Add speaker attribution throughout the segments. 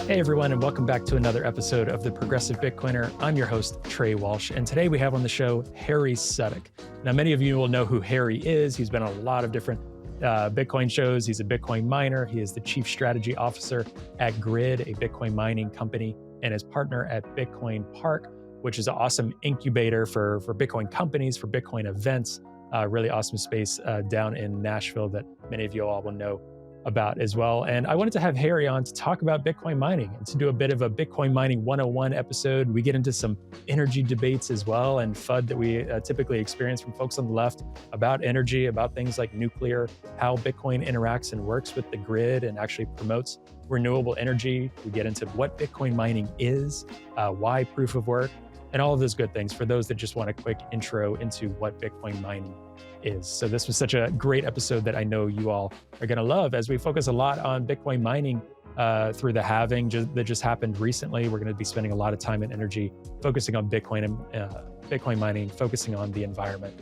Speaker 1: Hey everyone, and welcome back to another episode of The Progressive Bitcoiner. I'm your host, Trey Walsh, and today we have on the show Harry Sudock. Now, many of you will know who Harry is. He's been on a lot of different Bitcoin shows. He's a Bitcoin miner. He is the Chief Strategy Officer at Griid, a Bitcoin mining company, and his partner at Bitcoin Park, which is an awesome incubator for Bitcoin companies, for Bitcoin events. Really awesome space down in Nashville that many of you all will know about as well. And I wanted to have Harry on to talk about Bitcoin mining and to do a bit of a Bitcoin mining 101 episode. We get into some energy debates as well and FUD that we typically experience from folks on the left about energy, about things like nuclear, how Bitcoin interacts and works with the grid and actually promotes renewable energy. We get into what Bitcoin mining is, why proof of work, and all of those good things for those that just want a quick intro into what Bitcoin mining is. So this was such a great episode that I know you all are going to love, as we focus a lot on Bitcoin mining through the halving that just happened recently. We're going to be spending a lot of time and energy focusing on Bitcoin and Bitcoin mining, focusing on the environment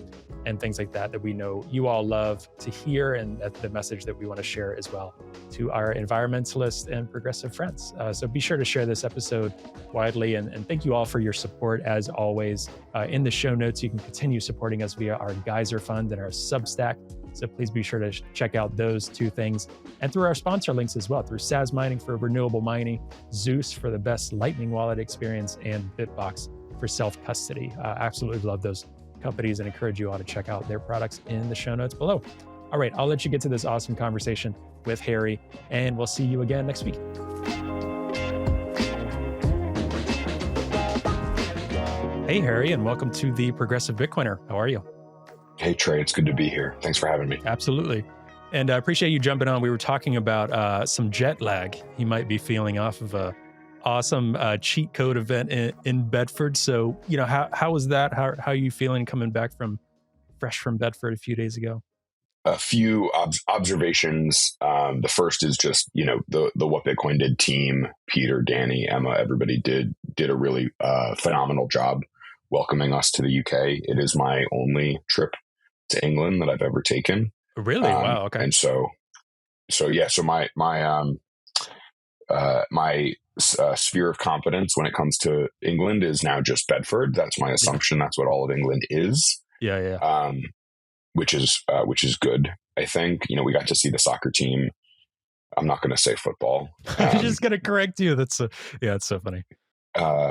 Speaker 1: and things like that we know you all love to hear, and that's the message that we want to share as well to our environmentalist and progressive friends. So be sure to share this episode widely, and thank you all for your support as always. In the show notes, you can continue supporting us via our Geyser Fund and our Substack. So please be sure to check out those two things. And through our sponsor links as well, through SAS Mining for renewable mining, Zeus for the best Lightning wallet experience, and BITBOX for self-custody. Absolutely love those companies and encourage you all to check out their products in the show notes below. All right, I'll let you get to this awesome conversation with Harry, and we'll see you again next week. Hey, Harry, and welcome to the Progressive Bitcoiner. How are you?
Speaker 2: Hey, Trey, it's good to be here. Thanks for having me.
Speaker 1: Absolutely. And I appreciate you jumping on. We were talking about some jet lag you might be feeling off of a awesome cheat code event in Bedford. So, you know, how was that? How are you feeling coming back fresh from Bedford a few days ago?
Speaker 2: A few observations. The first is just, the What Bitcoin Did team, Peter, Danny, Emma, everybody did a really phenomenal job welcoming us to the UK. It is my only trip to England that I've ever taken.
Speaker 1: Really? Wow. Okay.
Speaker 2: And so my sphere of competence when it comes to England is now just Bedford. That's my assumption. Yeah. That's what all of England is.
Speaker 1: Yeah.
Speaker 2: Which is good. I think, we got to see the soccer team. I'm not going to say football.
Speaker 1: I'm just going to correct you. It's so funny.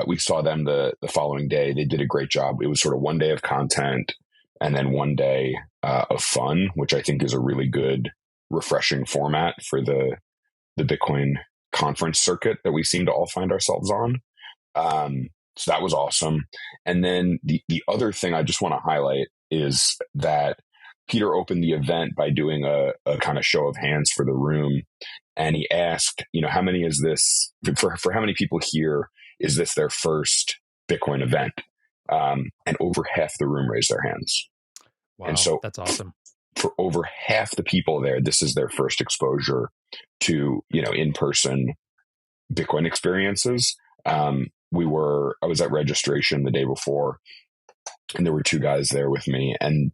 Speaker 2: We saw them the following day. They did a great job. It was sort of one day of content and then one day of fun, which I think is a really good, refreshing format for the Bitcoin conference circuit that we seem to all find ourselves on. So that was awesome. And then the other thing I just want to highlight is that Peter opened the event by doing a kind of show of hands for the room. And he asked, how many is this for how many people here is this their first Bitcoin event? And over half the room raised their hands.
Speaker 1: Wow,
Speaker 2: and so
Speaker 1: that's awesome.
Speaker 2: For over half the people there, this is their first exposure to, in-person Bitcoin experiences. I was at registration the day before, and there were two guys there with me, and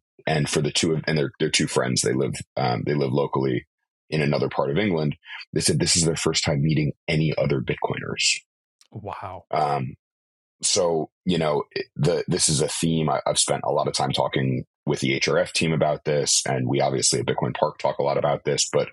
Speaker 2: for the two of, and they're two friends. They live locally in another part of England. They said this is their first time meeting any other Bitcoiners.
Speaker 1: Wow.
Speaker 2: So, this is a theme. I've spent a lot of time talking with the HRF team about this, and we obviously at Bitcoin Park talk a lot about this. But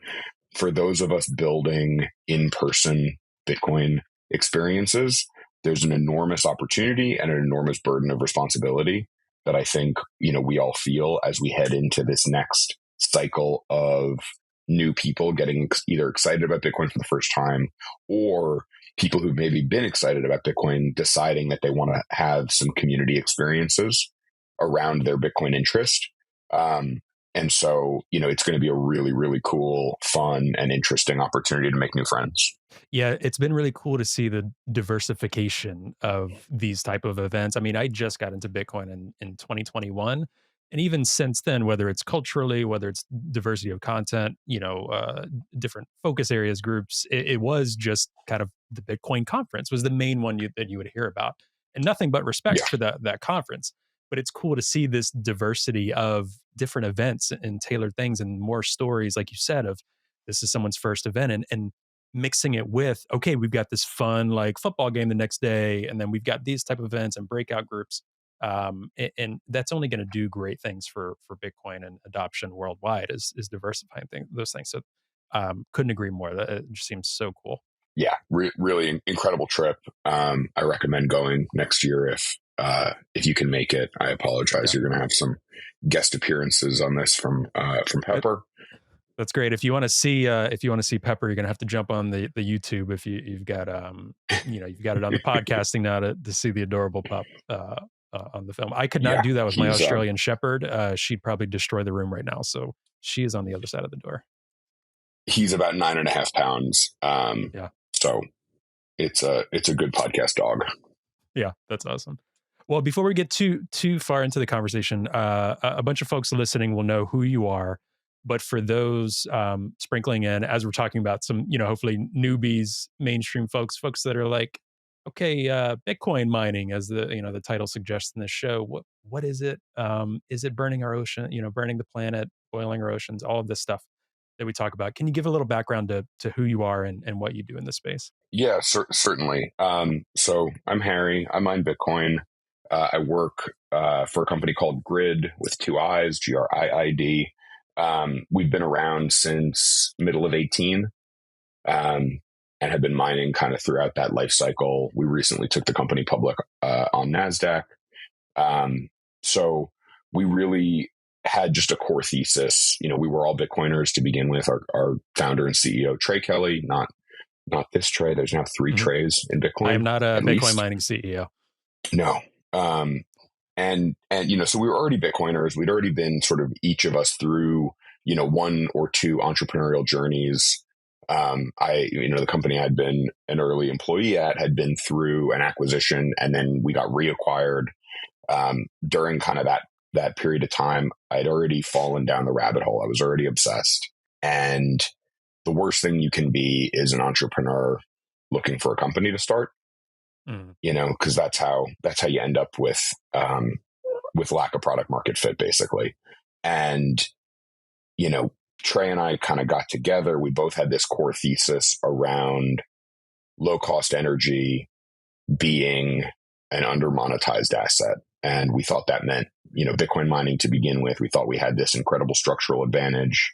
Speaker 2: for those of us building in-person Bitcoin experiences, there's an enormous opportunity and an enormous burden of responsibility that I think, we all feel as we head into this next cycle of new people getting either excited about Bitcoin for the first time, or people who've maybe been excited about Bitcoin deciding that they want to have some community experiences around their Bitcoin interest. And so, it's going to be a really, really cool, fun, and interesting opportunity to make new friends.
Speaker 1: Yeah, it's been really cool to see the diversification of these type of events. I mean, I just got into Bitcoin in 2021. And even since then, whether it's culturally, whether it's diversity of content, different focus areas, groups, it was just kind of the Bitcoin conference was the main one that you would hear about. And nothing but respect for that conference. But it's cool to see this diversity of different events and tailored things and more stories, like you said, of this is someone's first event. And mixing it with, okay, we've got this fun like football game the next day, and then we've got these type of events and breakout groups. And that's only going to do great things for Bitcoin and adoption worldwide is diversifying those things. So couldn't agree more. That it just seems so cool.
Speaker 2: Yeah, really incredible trip. I recommend going next year if you can make it. I apologize.
Speaker 1: Yeah.
Speaker 2: You're going to have some guest appearances on this from Pepper.
Speaker 1: That's great. If you want to see Pepper, you're gonna have to jump on the YouTube if you've got you've got it on the podcasting now to see the adorable pup on the film. I could not
Speaker 2: Yeah,
Speaker 1: do that with my
Speaker 2: he's
Speaker 1: Australian Shepherd. She'd probably destroy the room right now. So she is on the other side of the door.
Speaker 2: he's about 9.5 pounds.
Speaker 1: Yeah.
Speaker 2: So it's a good podcast dog.
Speaker 1: Yeah, that's awesome. Well, before we get too far into the conversation, a bunch of folks listening will know who you are. But for those sprinkling in, as we're talking about some, hopefully newbies, mainstream folks that are like, okay, Bitcoin mining, as the title suggests in this show, what is it? Is it burning our ocean? Burning the planet, boiling our oceans, all of this stuff that we talk about. Can you give a little background to who you are and what you do in this space?
Speaker 2: Yeah, certainly. So I'm Harry. I mine Bitcoin. I work for a company called Griid with two I's, Griid. We've been around since middle of 18 and have been mining kind of throughout that life cycle. We recently took the company public on NASDAQ. So we really had just a core thesis. We were all Bitcoiners to begin with. Our founder and CEO, Trey Kelly, not this Trey. There's now 3 Treys in Bitcoin.
Speaker 1: I am not a
Speaker 2: at
Speaker 1: Bitcoin
Speaker 2: least.
Speaker 1: mining CEO.
Speaker 2: No. And so we were already Bitcoiners. We'd already been sort of each of us through, one or two entrepreneurial journeys. The company I'd been an early employee at had been through an acquisition, and then we got reacquired. During kind of that period of time, I'd already fallen down the rabbit hole. I was already obsessed. And the worst thing you can be is an entrepreneur looking for a company to start. Because that's how you end up with lack of product market fit, basically. And Trey and I kind of got together. We both had this core thesis around low cost energy being an under monetized asset, and we thought that meant Bitcoin mining to begin with. We thought we had this incredible structural advantage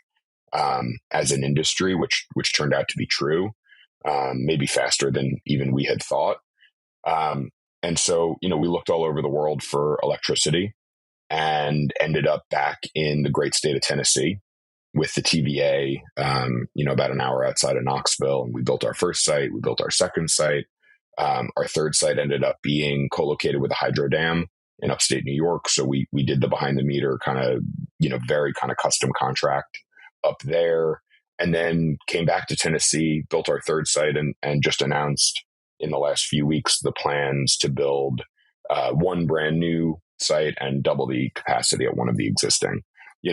Speaker 2: as an industry, which turned out to be true, maybe faster than even we had thought. And so, we looked all over the world for electricity and ended up back in the great state of Tennessee with the TVA, about an hour outside of Knoxville. And we built our first site. We built our second site. Our third site ended up being co-located with a hydro dam in upstate New York. So we did the behind the meter kind of, very kind of custom contract up there, and then came back to Tennessee, built our third site, and just announced in the last few weeks the plans to build one brand new site and double the capacity at one of the existing.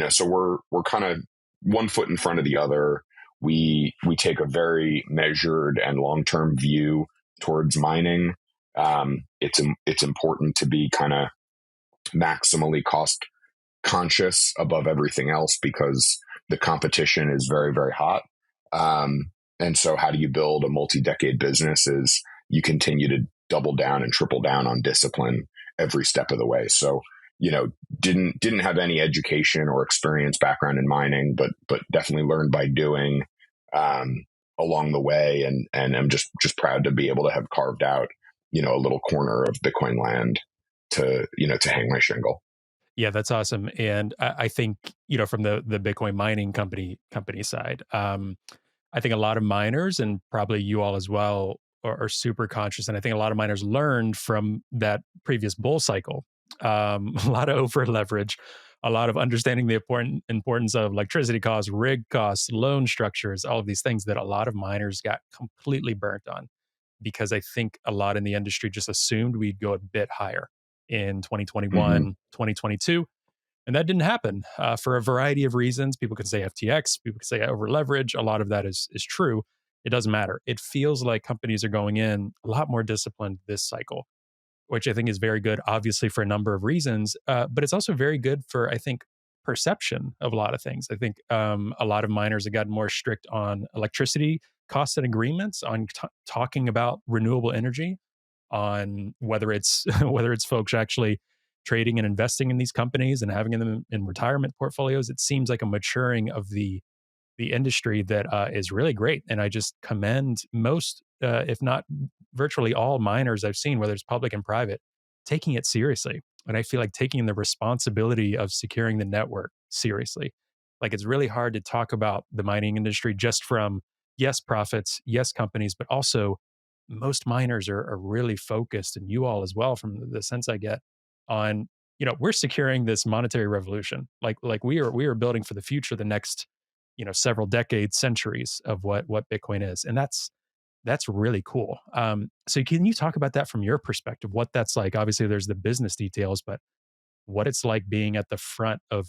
Speaker 2: So we're kind of one foot in front of the other. We take a very measured and long-term view towards mining. It's important to be kind of maximally cost conscious above everything else because the competition is very, very hot. And so how do you build a multi-decade business is you continue to double down and triple down on discipline every step of the way. So, didn't have any education or experience background in mining, but definitely learned by doing along the way. And I'm just proud to be able to have carved out, a little corner of Bitcoin land to hang my shingle.
Speaker 1: Yeah, that's awesome. And I think, from the Bitcoin mining company side, I think a lot of miners, and probably you all as well, are super conscious. And I think a lot of miners learned from that previous bull cycle. A lot of over leverage, a lot of understanding the importance of electricity costs, rig costs, loan structures, all of these things that a lot of miners got completely burnt on, because I think a lot in the industry just assumed we'd go a bit higher in 2021, 2022. And that didn't happen for a variety of reasons. People can say FTX, people can say over leverage. A lot of that is true. It doesn't matter. It feels like companies are going in a lot more disciplined this cycle, which I think is very good, obviously, for a number of reasons. But it's also very good for, I think, perception of a lot of things. I think a lot of miners have gotten more strict on electricity costs and agreements, on talking about renewable energy, on whether it's whether it's folks actually trading and investing in these companies and having them in retirement portfolios. It seems like a maturing of the industry that is really great. And I just commend most, if not virtually all miners I've seen, whether it's public and private, taking it seriously. And I feel like taking the responsibility of securing the network seriously. Like it's really hard to talk about the mining industry just from, yes, profits, yes, companies, but also most miners are really focused, and you all as well, from the sense I get, on, we're securing this monetary revolution. Like we are building for the future, the next, several decades, centuries of what Bitcoin is. And that's really cool. So can you talk about that from your perspective, what that's like? Obviously there's the business details, but what it's like being at the front of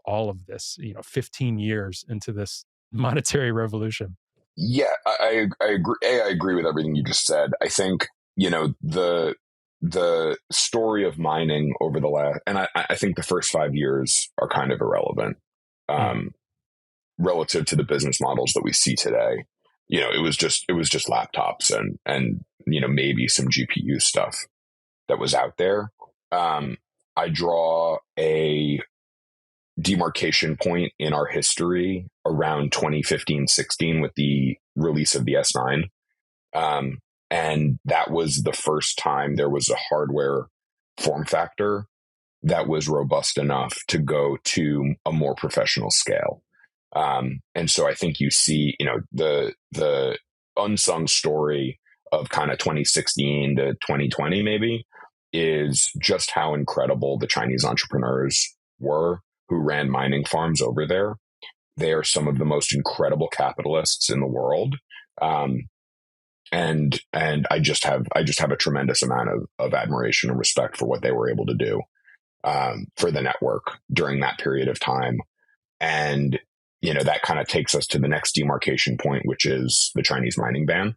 Speaker 1: all of this, 15 years into this monetary revolution.
Speaker 2: Yeah, I agree. I agree with everything you just said. I think, the story of mining over the last, and I think the first 5 years are kind of irrelevant,
Speaker 1: Mm.
Speaker 2: relative to the business models that we see today. It was just laptops and maybe some GPU stuff that was out there. I draw a demarcation point in our history around 2015-16 with the release of the S9. And that was the first time there was a hardware form factor that was robust enough to go to a more professional scale. And so I think you see, the unsung story of kind of 2016 to 2020 maybe is just how incredible the Chinese entrepreneurs were who ran mining farms over there. They are some of the most incredible capitalists in the world. And I just have a tremendous amount of admiration and respect for what they were able to do, for the network during that period of time. And, that kind of takes us to the next demarcation point, which is the Chinese mining ban,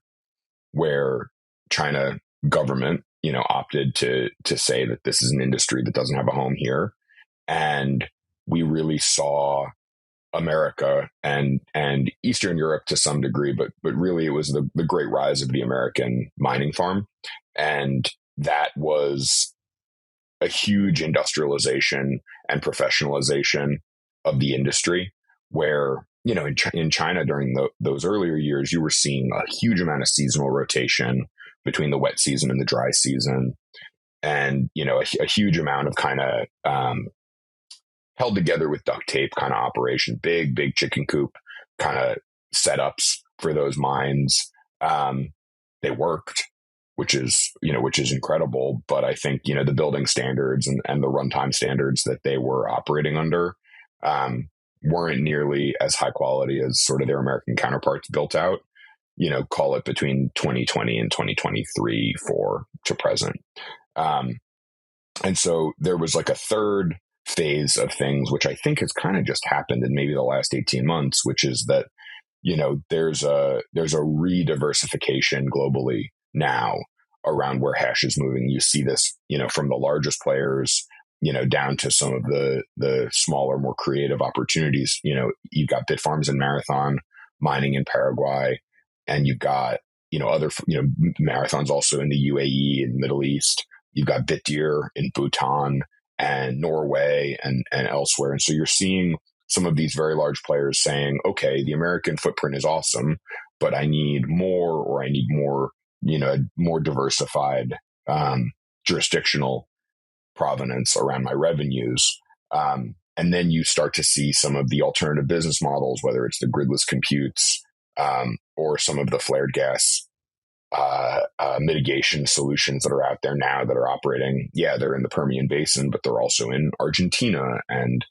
Speaker 2: where China government, opted to say that this is an industry that doesn't have a home here. And we really saw America and Eastern Europe to some degree, but really it was the great rise of the American mining farm. And that was a huge industrialization and professionalization of the industry, where, in China during those earlier years, you were seeing a huge amount of seasonal rotation between the wet season and the dry season. And, a huge amount of kind of, held together with duct tape kind of operation, big chicken coop kind of setups for those mines. They worked, which is incredible. But I think, the building standards and the runtime standards that they were operating under, weren't nearly as high quality as sort of their American counterparts built out, call it between 2020 and 2023 to present. And so there was like a third phase of things, which I think has kind of just happened in maybe the last 18 months, which is that, there's a re-diversification globally now around where hash is moving. You see this, from the largest players, down to some of the smaller, more creative opportunities. You've got Bitfarms and Marathon mining in Paraguay, and you've got, other, Marathon's also in the UAE and Middle East. You've got Bitdeer in Bhutan and Norway and elsewhere. And so you're seeing some of these very large players saying, okay, the American footprint is awesome, but I need more, or I need more, more diversified, jurisdictional provenance around my revenues. And then you start to see some of the alternative business models, whether it's the gridless computes, or some of the flared gas mitigation solutions that are out there now that are operating. Yeah, they're in the Permian Basin, but they're also in Argentina and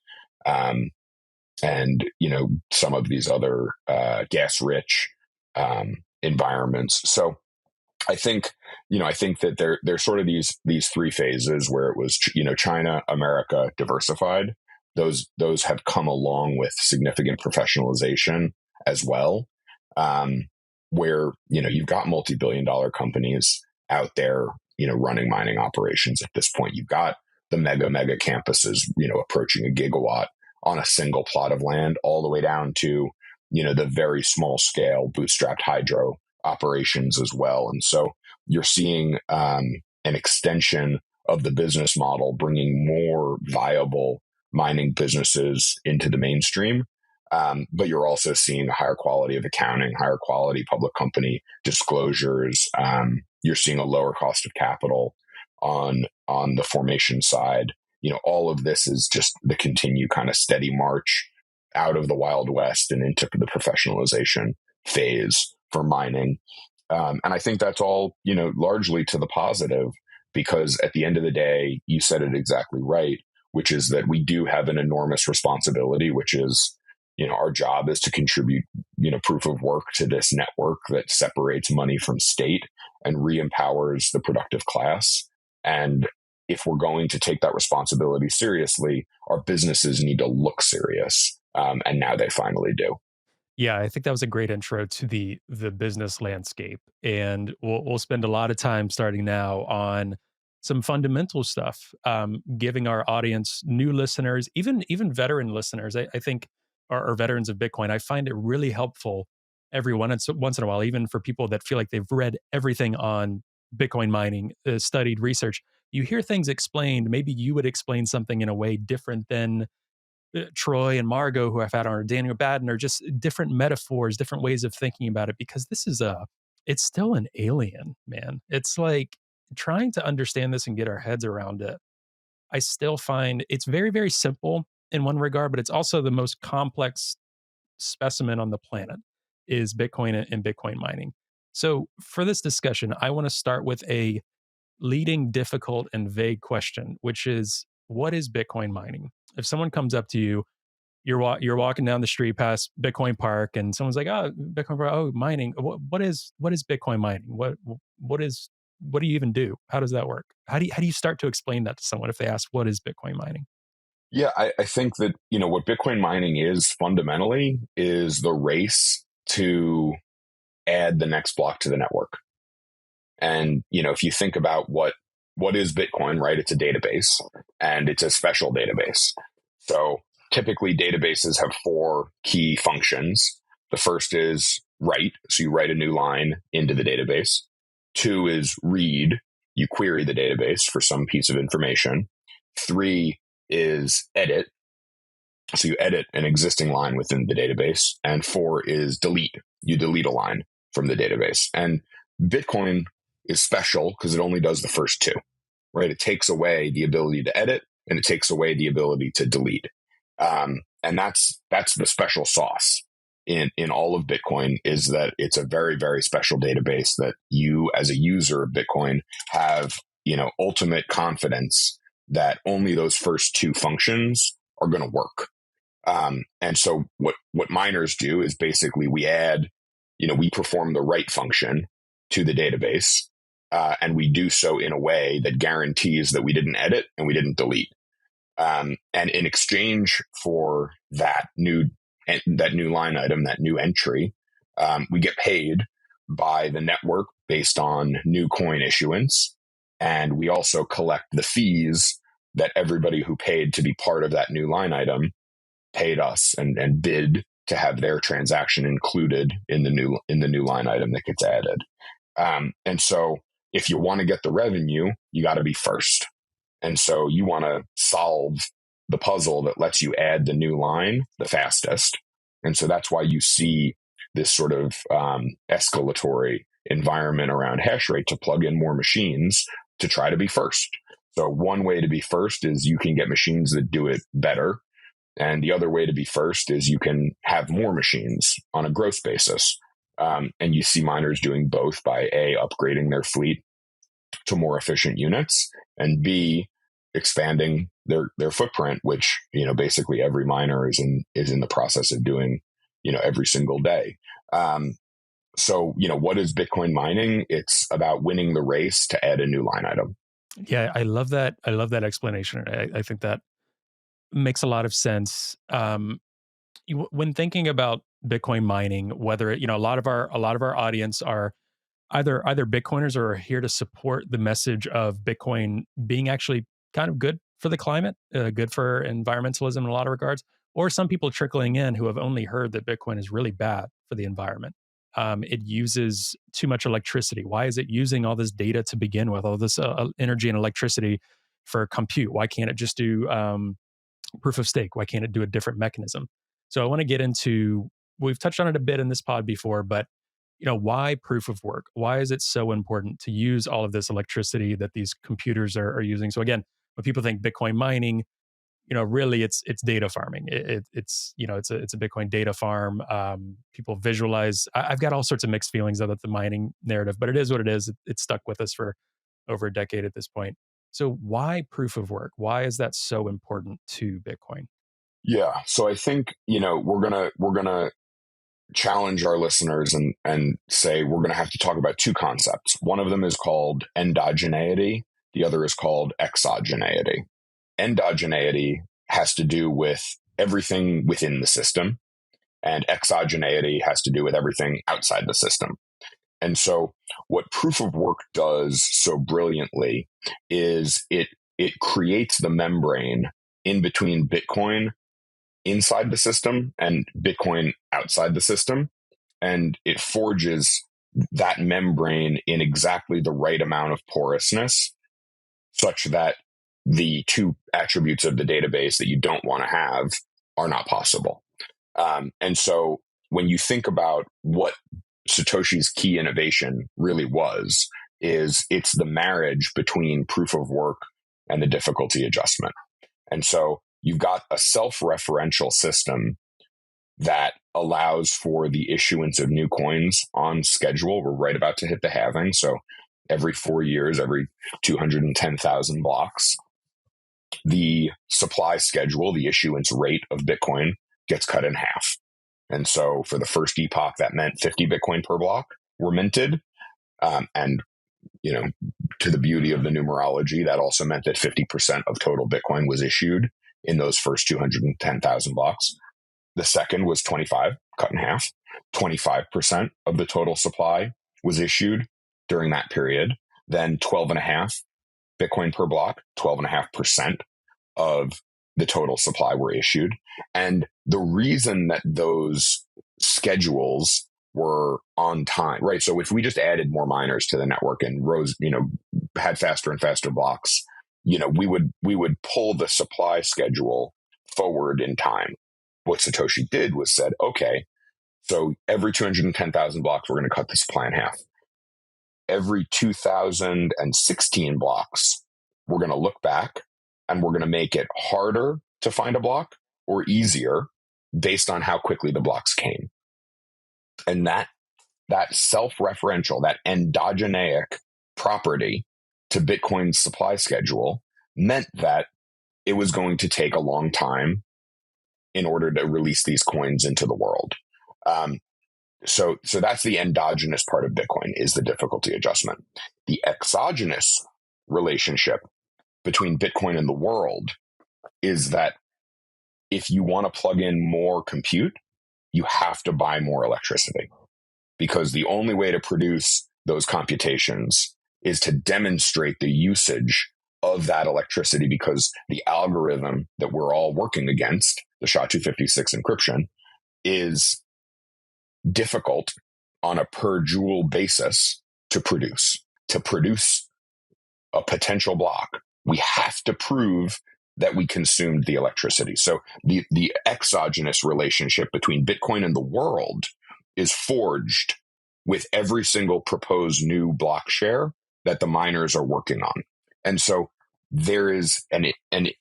Speaker 2: some of these other gas-rich environments. So I think that there's sort of these three phases where it was, China, America, diversified. Those have come along with significant professionalization as well. Where, you've got multi-billion-dollar companies out there, running mining operations at this point. You've got the mega campuses, approaching a gigawatt on a single plot of land, all the way down to, the very small scale bootstrapped hydro operations as well. And so you're seeing an extension of the business model, bringing more viable mining businesses into the mainstream. But you're also seeing a higher quality of accounting, higher quality public company disclosures. You're seeing a lower cost of capital on the formation side. All of this is just the continued kind of steady march out of the Wild West and into the professionalization phase for mining. And I think that's all, largely to the positive, because at the end of the day, you said it exactly right, which is that we do have an enormous responsibility, which is, our job is to contribute, proof of work to this network that separates money from state and re-empowers the productive class. And if we're going to take that responsibility seriously, our businesses need to look serious. And now they finally do.
Speaker 1: Yeah, I think that was a great intro to the business landscape, and we'll spend a lot of time starting now on some fundamental stuff, giving our audience, new listeners, even veteran listeners. I think are veterans of Bitcoin. I find it really helpful every once in a while, even for people that feel like they've read everything on Bitcoin mining, studied research. You hear things explained. Maybe you would explain something in a way different than Troy and Margot, who I've had on, or Daniel Batten, or just different metaphors, different ways of thinking about it, because it's still an alien, man. It's like trying to understand this and get our heads around it. I still find it's very, very simple in one regard, but it's also the most complex specimen on the planet is Bitcoin and Bitcoin mining. So for this discussion, I want to start with a leading, difficult, and vague question, which is, what is Bitcoin mining? If someone comes up to you, you're walking down the street past Bitcoin Park, and someone's like, "Oh, Bitcoin Park, oh, mining. What is Bitcoin mining? What do you even do? How does that work? How do you start to explain that to someone if they ask what is Bitcoin mining?"
Speaker 2: Yeah, I think that, what Bitcoin mining is fundamentally is the race to add the next block to the network. And, if you think about what is Bitcoin, right? It's a database, and it's a special database. So typically databases have four key functions. The first is write. So you write a new line into the database. Two is read. You query the database for some piece of information. Three is edit. So you edit an existing line within the database. And four is delete. You delete a line from the database. And Bitcoin is special because it only does the first two, right? It takes away the ability to edit, and it takes away the ability to delete. And that's the special sauce in all of Bitcoin, is that it's a very, very special database that you as a user of Bitcoin have, ultimate confidence that only those first two functions are going to work. And so what miners do is basically we perform the write function to the database, and we do so in a way that guarantees that we didn't edit and we didn't delete. And in exchange for that new line item, that new entry, we get paid by the network based on new coin issuance. And we also collect the fees that everybody who paid to be part of that new line item paid us and bid to have their transaction included in the new line item that gets added. And so if you want to get the revenue, you got to be first. And so you want to solve the puzzle that lets you add the new line the fastest. And so that's why you see this sort of escalatory environment around hash rate to plug in more machines to try to be first. So one way to be first is you can get machines that do it better. And the other way to be first is you can have more machines on a gross basis. And you see miners doing both by A, upgrading their fleet to more efficient units, and B, expanding their footprint, which, basically every miner is in the process of doing, every single day. So, what is Bitcoin mining? It's about winning the race to add a new line item.
Speaker 1: Yeah, I love that. I love that explanation. I think that makes a lot of sense. When thinking about Bitcoin mining, whether a lot of our audience are either Bitcoiners or are here to support the message of Bitcoin being actually kind of good for the climate, good for environmentalism in a lot of regards, or some people trickling in who have only heard that Bitcoin is really bad for the environment. It uses too much electricity. Why is it using all this data to begin with, all this energy and electricity for compute? Why can't it just do proof of stake? Why can't it do a different mechanism? So I want to get into, we've touched on it a bit in this pod before, but why proof of work? Why is it so important to use all of this electricity that these computers are using? So again, when people think Bitcoin mining, really it's data farming. It's a Bitcoin data farm. People visualize. I've got all sorts of mixed feelings about the mining narrative, but it is what it is. It's stuck with us for over a decade at this point. So why proof of work? Why is that so important to Bitcoin?
Speaker 2: Yeah. So I think, we're gonna challenge our listeners and say we're gonna have to talk about two concepts. One of them is called endogeneity, the other is called exogeneity. Endogeneity has to do with everything within the system, and exogeneity has to do with everything outside the system. And so what proof of work does so brilliantly is it creates the membrane in between Bitcoin inside the system and Bitcoin outside the system. And it forges that membrane in exactly the right amount of porousness such that the two attributes of the database that you don't want to have are not possible. And so when you think about what Satoshi's key innovation really was, it's the marriage between proof of work and the difficulty adjustment. And so you've got a self-referential system that allows for the issuance of new coins on schedule. We're right about to hit the halving. So every 4 years, every 210,000 blocks, the supply schedule, the issuance rate of Bitcoin gets cut in half. And so for the first epoch, that meant 50 Bitcoin per block were minted. And, to the beauty of the numerology, that also meant that 50% of total Bitcoin was issued in those first 210,000 blocks. The second was 25, cut in half. 25% of the total supply was issued during that period. Then 12.5 Bitcoin per block, 12.5% of the total supply were issued. And the reason that those schedules were on time, right? So if we just added more miners to the network and had faster and faster blocks, we would pull the supply schedule forward in time. What Satoshi did was said, okay, so every 210,000 blocks, we're going to cut the supply in half. Every 2016 blocks, we're going to look back and we're going to make it harder to find a block or easier based on how quickly the blocks came. And that self-referential, that endogeneic property to Bitcoin's supply schedule meant that it was going to take a long time in order to release these coins into the world. So that's the endogenous part of Bitcoin, is the difficulty adjustment. The exogenous relationship between Bitcoin and the world is that if you want to plug in more compute, you have to buy more electricity, because the only way to produce those computations is to demonstrate the usage of that electricity, because the algorithm that we're all working against, the SHA-256 encryption, is difficult on a per joule basis to produce. To produce a potential block, we have to prove that we consumed the electricity. So the exogenous relationship between Bitcoin and the world is forged with every single proposed new block share that the miners are working on. And so there is an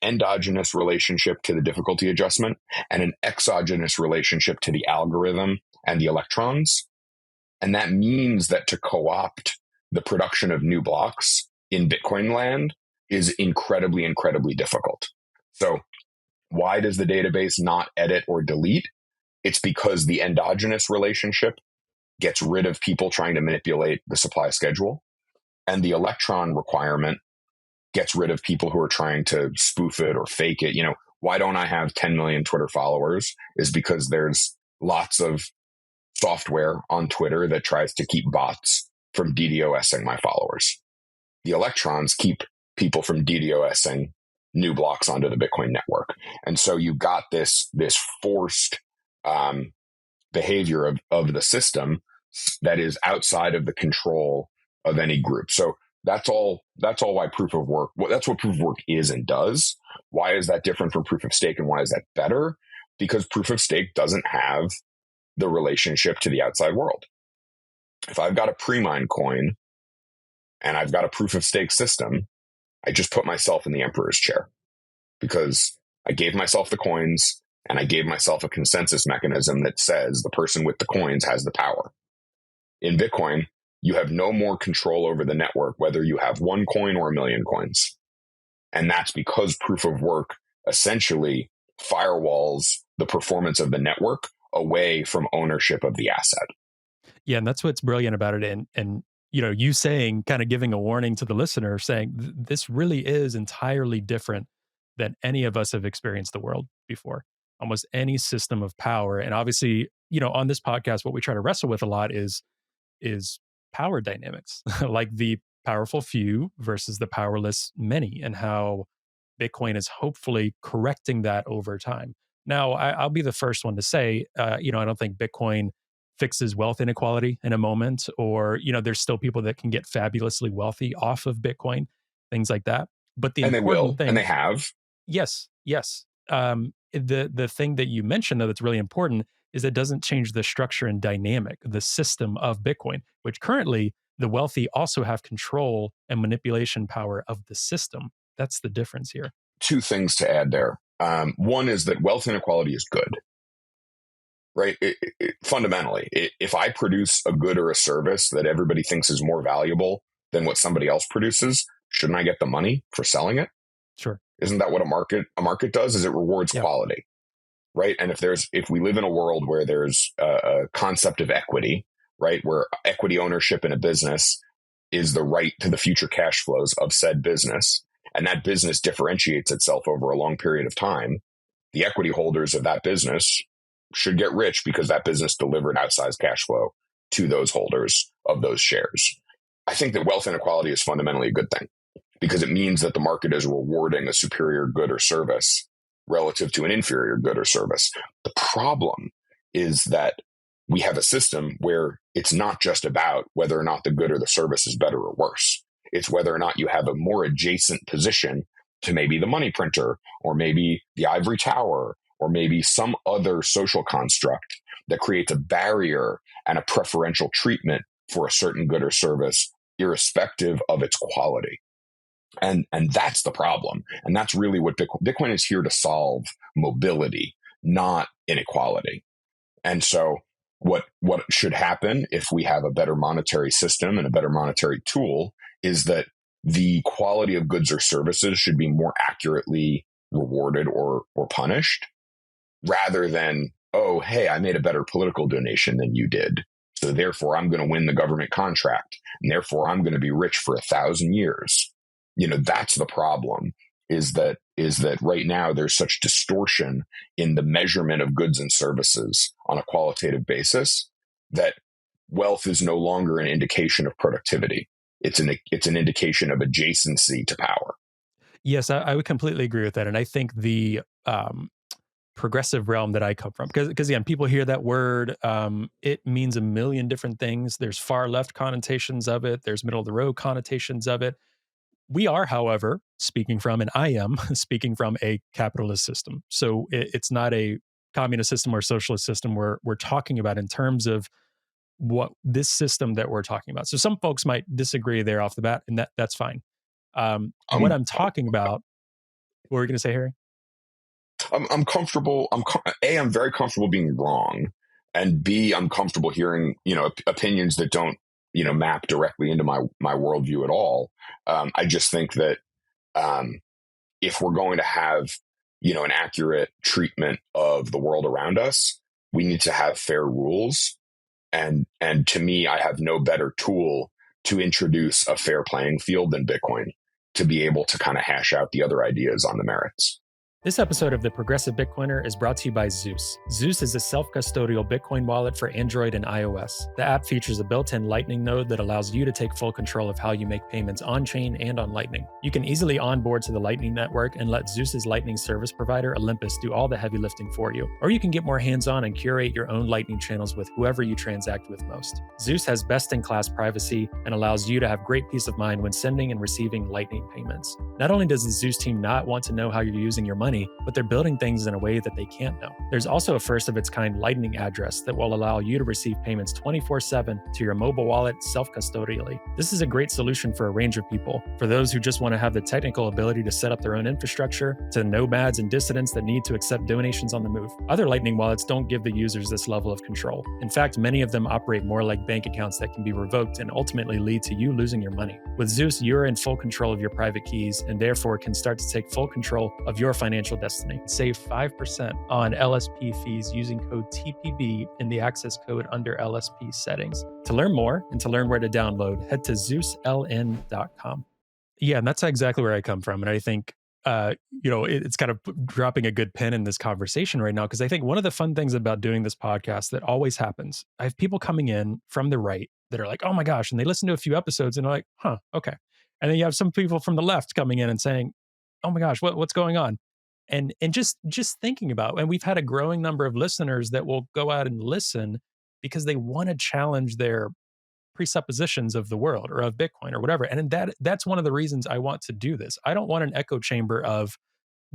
Speaker 2: endogenous relationship to the difficulty adjustment and an exogenous relationship to the algorithm and the electrons. And that means that to co-opt the production of new blocks in Bitcoin land is incredibly, incredibly difficult. So why does the database not edit or delete? It's because the endogenous relationship gets rid of people trying to manipulate the supply schedule, and the electron requirement gets rid of people who are trying to spoof it or fake it. Why don't I have 10 million Twitter followers is because there's lots of software on Twitter that tries to keep bots from DDoSing my followers. The electrons keep people from DDoSing new blocks onto the Bitcoin network. And so you got this forced behavior of the system that is outside of the control of any group. So that's all why proof of work, that's what proof of work is and does. Why is that different from proof of stake, and why is that better? Because proof of stake doesn't have the relationship to the outside world. If I've got a pre-mined coin and I've got a proof of stake system, I just put myself in the emperor's chair because I gave myself the coins and I gave myself a consensus mechanism that says the person with the coins has the power. In Bitcoin, you have no more control over the network, whether you have one coin or a million coins. And that's because proof of work essentially firewalls the performance of the network away from ownership of the asset.
Speaker 1: Yeah, and that's what's brilliant about it. And you saying, kind of giving a warning to the listener, saying this really is entirely different than any of us have experienced the world before. Almost any system of power, and obviously, on this podcast, what we try to wrestle with a lot is power dynamics, like the powerful few versus the powerless many, and how Bitcoin is hopefully correcting that over time. Now, I'll be the first one to say, I don't think Bitcoin fixes wealth inequality in a moment, or, there's still people that can get fabulously wealthy off of Bitcoin, things like that. But the
Speaker 2: And they
Speaker 1: important
Speaker 2: will,
Speaker 1: thing,
Speaker 2: and they have.
Speaker 1: yes, yes. The thing that you mentioned, though, that's really important is it doesn't change the structure and dynamic, the system of Bitcoin, which currently the wealthy also have control and manipulation power of the system. That's the difference here.
Speaker 2: Two things to add there. One is that wealth inequality is good, right? Fundamentally, if I produce a good or a service that everybody thinks is more valuable than what somebody else produces, shouldn't I get the money for selling it?
Speaker 1: Sure.
Speaker 2: Isn't that what a market does? Is it rewards quality, right? And if we live in a world where there's a concept of equity, right, where equity ownership in a business is the right to the future cash flows of said business, and that business differentiates itself over a long period of time, the equity holders of that business should get rich because that business delivered outsized cash flow to those holders of those shares. I think that wealth inequality is fundamentally a good thing, because it means that the market is rewarding a superior good or service relative to an inferior good or service. The problem is that we have a system where it's not just about whether or not the good or the service is better or worse. It's whether or not you have a more adjacent position to maybe the money printer, or maybe the ivory tower, or maybe some other social construct that creates a barrier and a preferential treatment for a certain good or service, irrespective of its quality. And that's the problem. And that's really what Bitcoin is here to solve: mobility, not inequality. And so what should happen if we have a better monetary system and a better monetary tool is that the quality of goods or services should be more accurately rewarded or punished, rather than, oh, hey, I made a better political donation than you did, so therefore I'm going to win the government contract, and therefore I'm going to be rich for 1,000 years. That's the problem, is that right now there's such distortion in the measurement of goods and services on a qualitative basis that wealth is no longer an indication of productivity. It's an indication of adjacency to power.
Speaker 1: Yes, I would completely agree with that. And I think the progressive realm that I come from, because again, people hear that word, it means a million different things. There's far left connotations of it. There's middle of the road connotations of it. We are, however, speaking from, and I am speaking from, a capitalist system. So it's not a communist system or socialist system we're talking about in terms of what this system that we're talking about. So some folks might disagree there off the bat, and that's fine. What I'm talking about, what were you going to say, Harry?
Speaker 2: I'm comfortable. I'm very comfortable being wrong, and B, I'm comfortable hearing, opinions that don't, map directly into my worldview at all. I just think that if we're going to have, an accurate treatment of the world around us, we need to have fair rules. And to me, I have no better tool to introduce a fair playing field than Bitcoin, to be able to kind of hash out the other ideas on the merits.
Speaker 1: This episode of The Progressive Bitcoiner is brought to you by Zeus. Zeus is a self-custodial Bitcoin wallet for Android and iOS. The app features a built-in Lightning node that allows you to take full control of how you make payments on-chain and on Lightning. You can easily onboard to the Lightning network and let Zeus's Lightning service provider, Olympus, do all the heavy lifting for you. Or you can get more hands-on and curate your own Lightning channels with whoever you transact with most. Zeus has best-in-class privacy and allows you to have great peace of mind when sending and receiving Lightning payments. Not only does the Zeus team not want to know how you're using your money, but they're building things in a way that they can't know. There's also a first of its kind Lightning address that will allow you to receive payments 24/7 to your mobile wallet self-custodially. This is a great solution for a range of people. For those who just want to have the technical ability to set up their own infrastructure, to nomads and dissidents that need to accept donations on the move. Other Lightning wallets don't give the users this level of control. In fact, many of them operate more like bank accounts that can be revoked and ultimately lead to you losing your money. With Zeus, you're in full control of your private keys and therefore can start to take full control of your financial destiny. Save 5% on LSP fees using code TPB in the access code under LSP settings. To learn more and to learn where to download, head to ZeusLN.com. Yeah, and that's exactly where I come from. And I think, it's kind of dropping a good pin in this conversation right now, because I think one of the fun things about doing this podcast that always happens, I have people coming in from the right that are like, oh my gosh, and they listen to a few episodes and are like, huh, okay. And then you have some people from the left coming in and saying, oh my gosh, what's going on? And just thinking about, and we've had a growing number of listeners that will go out and listen because they want to challenge their presuppositions of the world or of Bitcoin or whatever. And that's one of the reasons I want to do this. I don't want an echo chamber of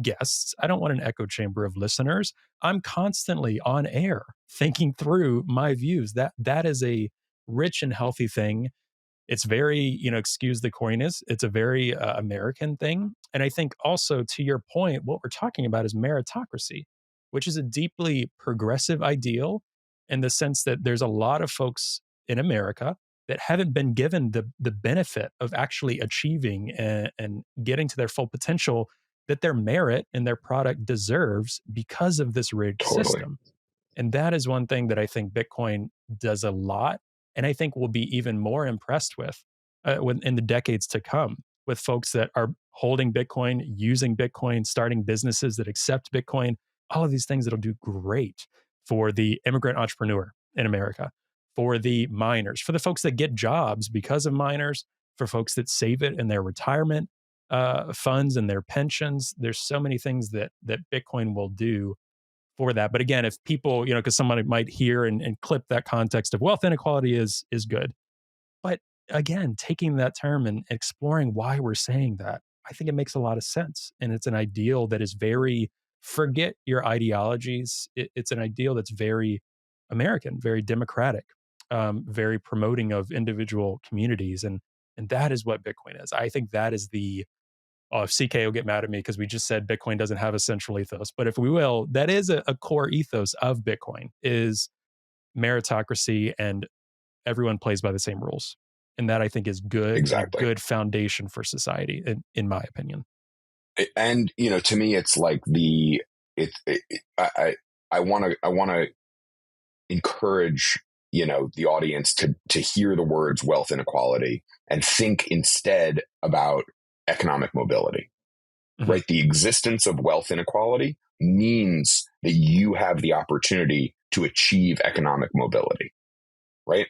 Speaker 1: guests. I don't want an echo chamber of listeners. I'm constantly on air thinking through my views. That is a rich and healthy thing. It's very, excuse the coyness, it's a very American thing. And I think also, to your point, what we're talking about is meritocracy, which is a deeply progressive ideal in the sense that there's a lot of folks in America that haven't been given the benefit of actually achieving and getting to their full potential that their merit and their product deserves because of this rigged
Speaker 2: Totally.
Speaker 1: system. And that is one thing that I think Bitcoin does a lot, and I think we'll be even more impressed with in the decades to come, with folks that are holding Bitcoin, using Bitcoin, starting businesses that accept Bitcoin, all of these things that'll do great for the immigrant entrepreneur in America, for the miners, for the folks that get jobs because of miners, for folks that save it in their retirement funds and their pensions. There's so many things that Bitcoin will do for that. But again, if people, because somebody might hear and clip that context of wealth inequality is good. But again, taking that term and exploring why we're saying that, I think it makes a lot of sense. And it's an ideal that is very, forget your ideologies. It's an ideal that's very American, very democratic, very promoting of individual communities. And that is what Bitcoin is. I think that is the, oh, if CK will get mad at me because we just said Bitcoin doesn't have a central ethos. But if we will, that is a core ethos of Bitcoin is meritocracy, and everyone plays by the same rules. And that I think is good, and a
Speaker 2: Exactly.
Speaker 1: good foundation for society, in my opinion.
Speaker 2: And, to me, it's like I want to encourage, the audience to hear the words wealth inequality and think instead about economic mobility.
Speaker 1: Mm-hmm.
Speaker 2: Right? The existence of wealth inequality means that you have the opportunity to achieve economic mobility, right?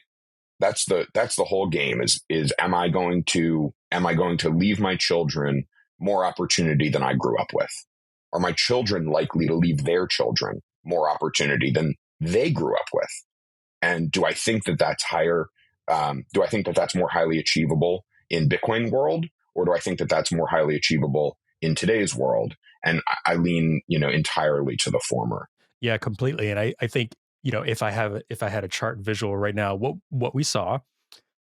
Speaker 2: That's the whole game is am I going to leave my children more opportunity than I grew up with? Are my children likely to leave their children more opportunity than they grew up with? And do I think that that's higher? Do I think that that's more highly achievable in Bitcoin world, or do I think that that's more highly achievable in today's world? And I lean, entirely to the former.
Speaker 1: Yeah, completely. And I think, if I had a chart visual right now, what we saw,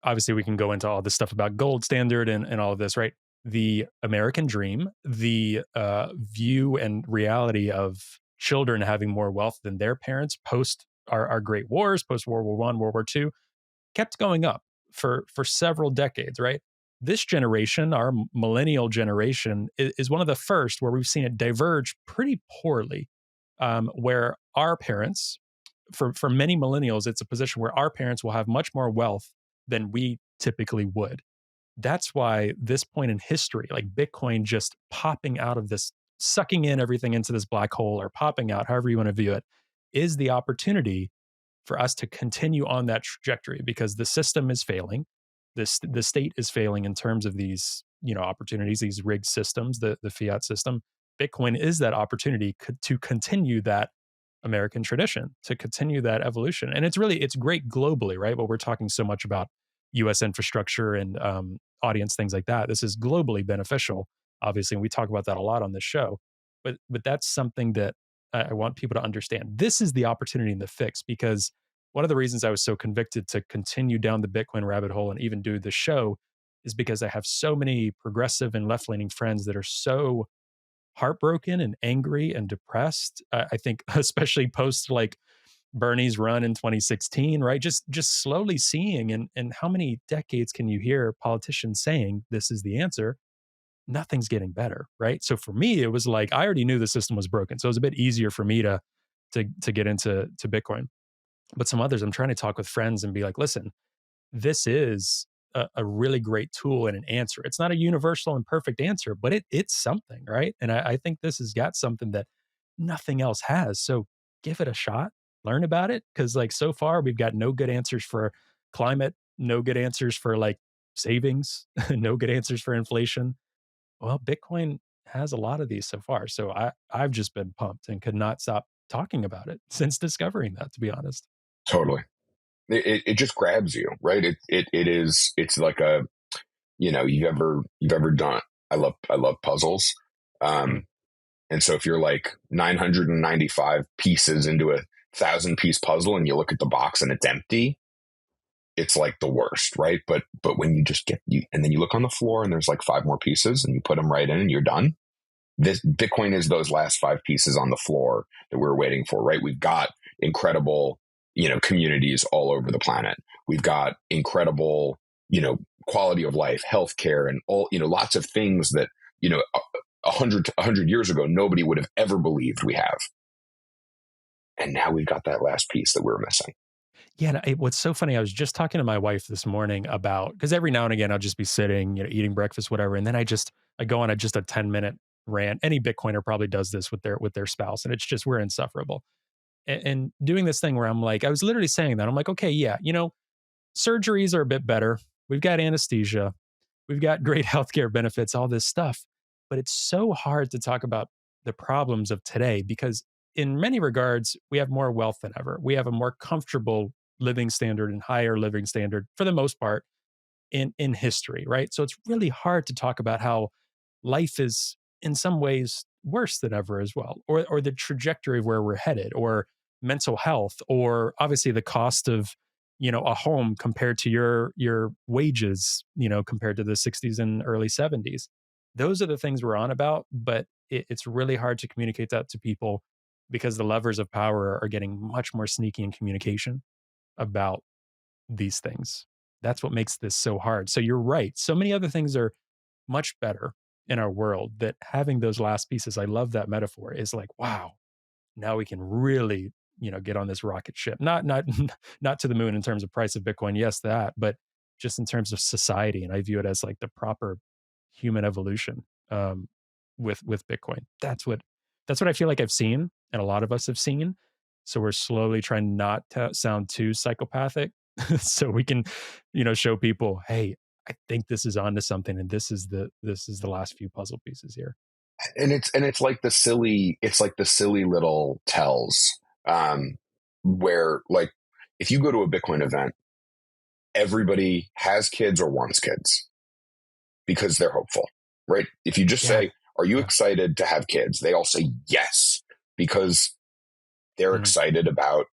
Speaker 1: obviously we can go into all this stuff about gold standard and all of this, right? The American dream, the view and reality of children having more wealth than their parents post our great wars, post World War I, World War II, kept going up for several decades, right? This generation, our millennial generation, is one of the first where we've seen it diverge pretty poorly, where our parents, for many millennials, it's a position where our parents will have much more wealth than we typically would. That's why this point in history, like Bitcoin just popping out of this sucking in everything into this black hole or popping out, however you want to view it, is the opportunity for us to continue on that trajectory because the system is failing. The state is failing in terms of these, opportunities, these rigged systems, the fiat system. Bitcoin is that opportunity to continue that American tradition, to continue that evolution. And it's great globally, right? But we're talking so much about US infrastructure and audience, things like that. This is globally beneficial, obviously. And we talk about that a lot on this show. But that's something that I want people to understand. This is the opportunity and the fix, because one of the reasons I was so convicted to continue down the Bitcoin rabbit hole and even do the show is because I have so many progressive and left leaning friends that are so heartbroken and angry and depressed. I think especially post like Bernie's run in 2016, right? Just slowly seeing and how many decades can you hear politicians saying this is the answer? Nothing's getting better, right? So for me, it was like I already knew the system was broken, so it was a bit easier for me to get into Bitcoin. But some others, I'm trying to talk with friends and be like, listen, this is a really great tool and an answer. It's not a universal and perfect answer, but it's something, right? And I think this has got something that nothing else has. So give it a shot, learn about it. Cause like so far, we've got no good answers for climate, no good answers for like savings, no good answers for inflation. Well, Bitcoin has a lot of these so far. So I've just been pumped and could not stop talking about it since discovering that, to be honest.
Speaker 2: Totally. It just grabs you, right? It's like a, you've ever done, I love puzzles.
Speaker 1: Mm.
Speaker 2: And so if you're like 995 pieces into a 1,000-piece puzzle and you look at the box and it's empty, it's like the worst, right? But when you just and then you look on the floor and there's like 5 more pieces and you put them right in and you're done. This Bitcoin is those last 5 pieces on the floor that we're waiting for, right? We've got incredible, communities all over the planet. We've got incredible, quality of life, healthcare, and all, lots of things that, 100 years ago, nobody would have ever believed we have. And now we've got that last piece that we're missing.
Speaker 1: Yeah, and what's so funny, I was just talking to my wife this morning about, because every now and again I'll just be sitting, eating breakfast, whatever, and then I go on just a 10-minute rant. Any Bitcoiner probably does this with their spouse, and it's just we're insufferable. And doing this thing where I'm like, I was literally saying that I'm like, okay, yeah, surgeries are a bit better. We've got anesthesia, we've got great healthcare benefits, all this stuff, but it's so hard to talk about the problems of today because in many regards we have more wealth than ever. We have a more comfortable living standard and higher living standard for the most part in history, right? So it's really hard to talk about how life is in some ways worse than ever as well, or the trajectory of where we're headed, or mental health, or obviously the cost of a home compared to your wages, compared to the 60s and early 70s. Those are the things we're on about, but it's really hard to communicate that to people because the levers of power are getting much more sneaky in communication about these things. That's what makes this so hard. So you're right. So many other things are much better in our world that having those last pieces, I love that metaphor, is like, wow, now we can really, get on this rocket ship. Not not to the moon in terms of price of Bitcoin, yes, that, but just in terms of society. And I view it as like the proper human evolution with Bitcoin. That's what I feel like I've seen, and a lot of us have seen. So we're slowly trying not to sound too psychopathic, so we can, show people, hey, I think this is onto something, and this is the last few puzzle pieces here.
Speaker 2: And it's like the silly little tells, where like, if you go to a Bitcoin event, everybody has kids or wants kids because they're hopeful, right? If you just
Speaker 1: Yeah,
Speaker 2: say, are you
Speaker 1: yeah.
Speaker 2: excited to have kids? They all say yes, because they're
Speaker 1: Mhm.
Speaker 2: excited about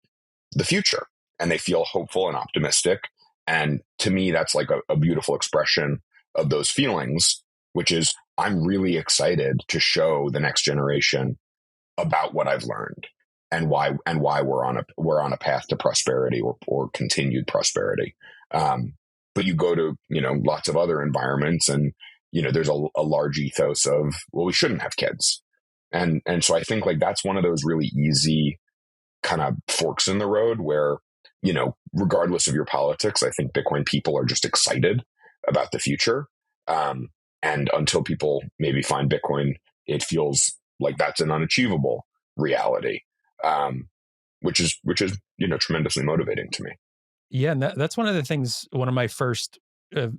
Speaker 2: the future and they feel hopeful and optimistic. And to me, that's like a beautiful expression of those feelings, which is I'm really excited to show the next generation about what I've learned and why we're on a path to prosperity or continued prosperity. But you go to, lots of other environments and, there's a large ethos of, well, we shouldn't have kids. And so I think like that's one of those really easy kind of forks in the road where, regardless of your politics, I think Bitcoin people are just excited about the future. And until people maybe find Bitcoin, it feels like that's an unachievable reality, um, which is tremendously motivating to me.
Speaker 1: Yeah, and that's one of the things. One of my first uh,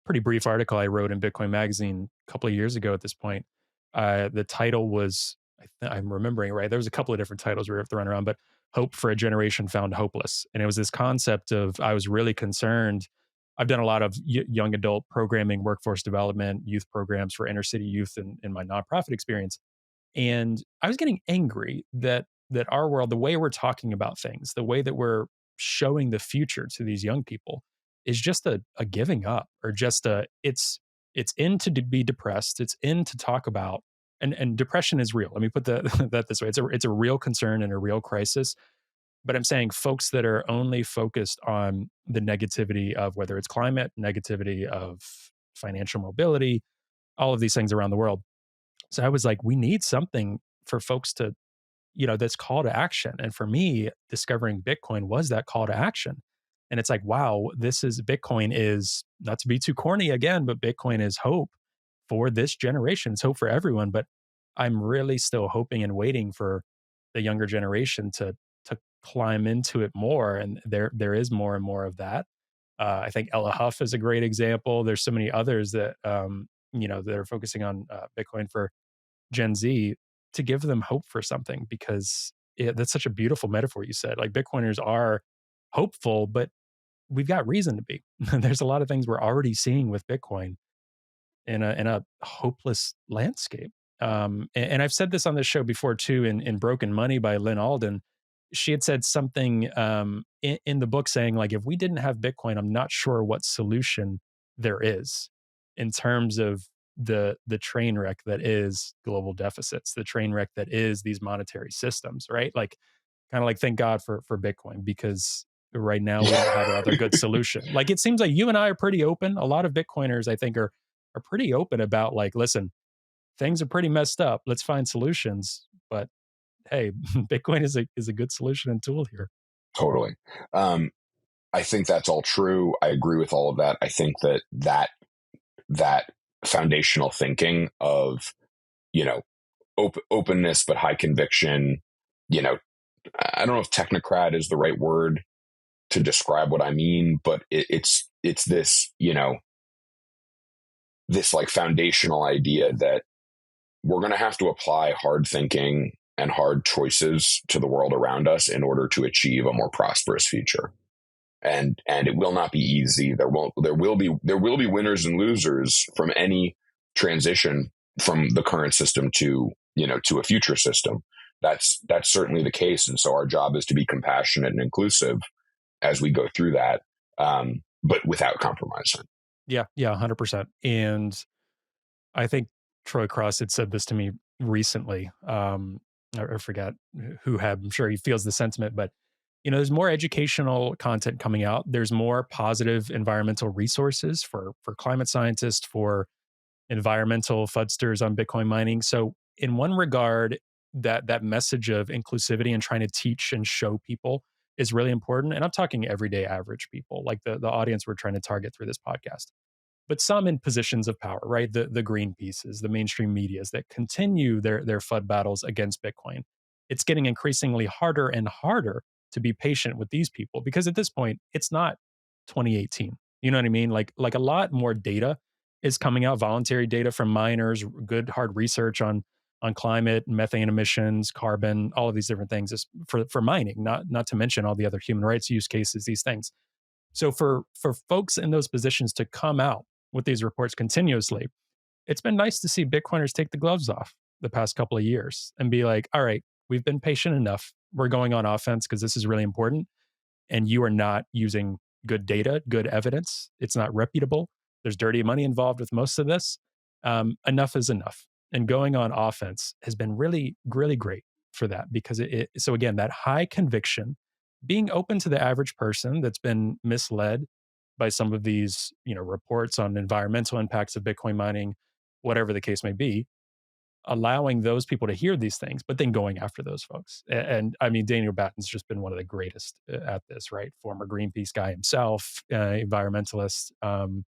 Speaker 1: pretty brief article I wrote in Bitcoin Magazine a couple of years ago. At this point, the title was I'm remembering right. There was a couple of different titles we were throwing around, but "Hope for a Generation Found Hopeless," and it was this concept of I was really concerned. I've done a lot of young adult programming, workforce development, youth programs for inner city youth in my nonprofit experience. And I was getting angry that our world, the way we're talking about things, the way that we're showing the future to these young people is just a giving up, or just it's in to be depressed. It's in to talk about, and depression is real. Let me put that that this way. It's a real concern and a real crisis. But I'm saying folks that are only focused on the negativity of whether it's climate, negativity of financial mobility, all of these things around the world. So I was like, we need something for folks to, this call to action. And for me, discovering Bitcoin was that call to action. And it's like, wow, Bitcoin is, not to be too corny again, but Bitcoin is hope for this generation. It's hope for everyone. But I'm really still hoping and waiting for the younger generation to climb into it more. And there is more and more of that. I think Ella Huff is a great example. There's so many others that that are focusing on Bitcoin for Gen Z, to give them hope for something, because that's such a beautiful metaphor you said. Like Bitcoiners are hopeful, but we've got reason to be. There's a lot of things we're already seeing with Bitcoin in a hopeless landscape. And I've said this on this show before too, in Broken Money by Lynn Alden. She had said something in the book saying, like, if we didn't have Bitcoin, I'm not sure what solution there is in terms of the train wreck that is global deficits, the train wreck that is these monetary systems, right? Like, kind of like, thank God for Bitcoin, because right now we don't have another good solution. Like, it seems like you and I are pretty open. A lot of Bitcoiners, I think, are pretty open about, like, listen, things are pretty messed up. Let's find solutions. But hey, Bitcoin is a good solution and tool here.
Speaker 2: Totally. Um, I think that's all true. I agree with all of that. I think that foundational thinking of, you know, openness but high conviction, you know, I don't know if technocrat is the right word to describe what I mean, but it's this, this like foundational idea that we're going to have to apply hard thinking and hard choices to the world around us in order to achieve a more prosperous future. And it will not be easy. There will be winners and losers from any transition from the current system to, to a future system. That's certainly the case. And so our job is to be compassionate and inclusive as we go through that, but without compromising.
Speaker 1: Yeah, 100%. And I think Troy Cross had said this to me recently. I forget who had. I'm sure he feels the sentiment, but there's more educational content coming out. There's more positive environmental resources for climate scientists, for environmental fudsters on Bitcoin mining. So in one regard, that message of inclusivity and trying to teach and show people is really important. And I'm talking everyday average people, like the audience we're trying to target through this podcast, but some in positions of power, right? The Greenpeaces, the mainstream medias that continue their FUD battles against Bitcoin. It's getting increasingly harder and harder to be patient with these people, because at this point, it's not 2018. You know what I mean? Like a lot more data is coming out, voluntary data from miners, good hard research on climate, methane emissions, carbon, all of these different things is for mining, not to mention all the other human rights use cases, these things. So for folks in those positions to come out with these reports continuously, it's been nice to see Bitcoiners take the gloves off the past couple of years and be like, all right, we've been patient enough. We're going on offense because this is really important. And you are not using good data, good evidence. It's not reputable. There's dirty money involved with most of this. Enough is enough. And going on offense has been really, really great for that, because so again, that high conviction, being open to the average person that's been misled by some of these, reports on environmental impacts of Bitcoin mining, whatever the case may be, allowing those people to hear these things, but then going after those folks. And I mean, Daniel Batten's just been one of the greatest at this, right? Former Greenpeace guy himself, environmentalist. And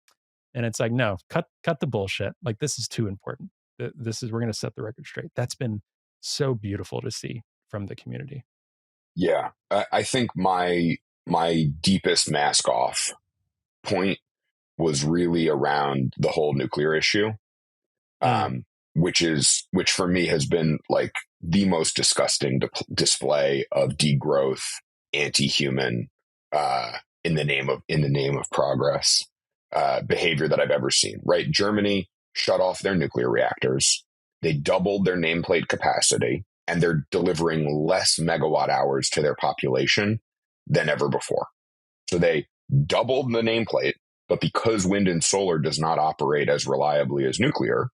Speaker 1: it's like, no, cut the bullshit. Like, this is too important. We're going to set the record straight. That's been so beautiful to see from the community.
Speaker 2: Yeah. I think my deepest mask off point was really around the whole nuclear issue,
Speaker 1: Mm.
Speaker 2: which for me has been like the most disgusting display of degrowth, anti-human, in the name of progress, behavior that I've ever seen. Right? Germany shut off their nuclear reactors. They doubled their nameplate capacity, and they're delivering less megawatt hours to their population than ever before. So they doubled the nameplate, but because wind and solar does not operate as reliably as nuclear,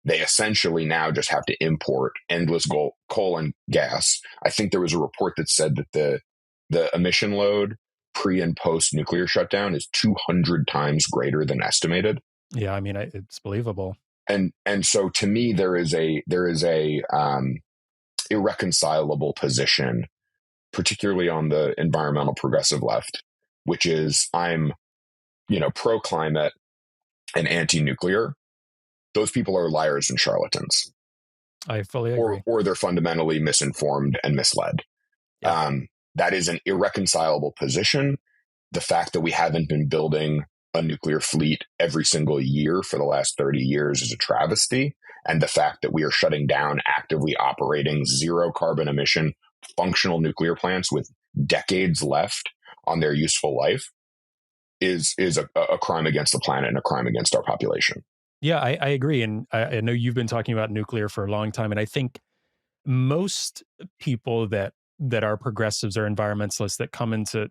Speaker 2: they essentially now just have to import endless coal and gas. I think there was a report that said that the emission load pre and post nuclear shutdown is 200 times greater than estimated.
Speaker 1: Yeah, I mean, it's believable.
Speaker 2: And so to me, there is a irreconcilable position, particularly on the environmental progressive left, which is I'm, pro climate and anti nuclear. Those people are liars and charlatans.
Speaker 1: I fully agree.
Speaker 2: Or they're fundamentally misinformed and misled.
Speaker 1: Yeah.
Speaker 2: That is an irreconcilable position. The fact that we haven't been building a nuclear fleet every single year for the last 30 years is a travesty. And the fact that we are shutting down actively operating zero carbon emission functional nuclear plants with decades left on their useful life is a crime against the planet and a crime against our population.
Speaker 1: Yeah, I agree. And I know you've been talking about nuclear for a long time. And I think most people that are progressives or environmentalists that come into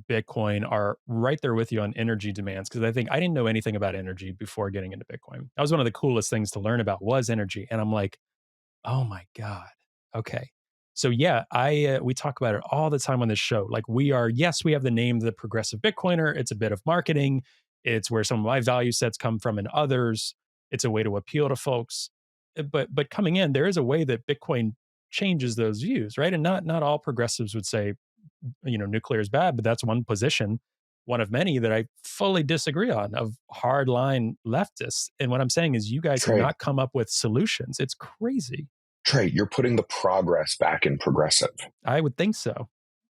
Speaker 1: Bitcoin are right there with you on energy demands. Because I think I didn't know anything about energy before getting into Bitcoin. That was one of the coolest things to learn about was energy. And I'm like, oh my God. Okay. So yeah, I we talk about it all the time on this show. Like yes, we have the name the progressive Bitcoiner. It's a bit of marketing. It's where some of my value sets come from and others. It's a way to appeal to folks. But coming in, there is a way that Bitcoin changes those views, right? And not all progressives would say, nuclear is bad, but that's one position, one of many that I fully disagree on of hardline leftists. And what I'm saying is you guys have
Speaker 2: Trey,
Speaker 1: not come up with solutions. It's crazy.
Speaker 2: You're putting the progress back in progressive.
Speaker 1: I would think so.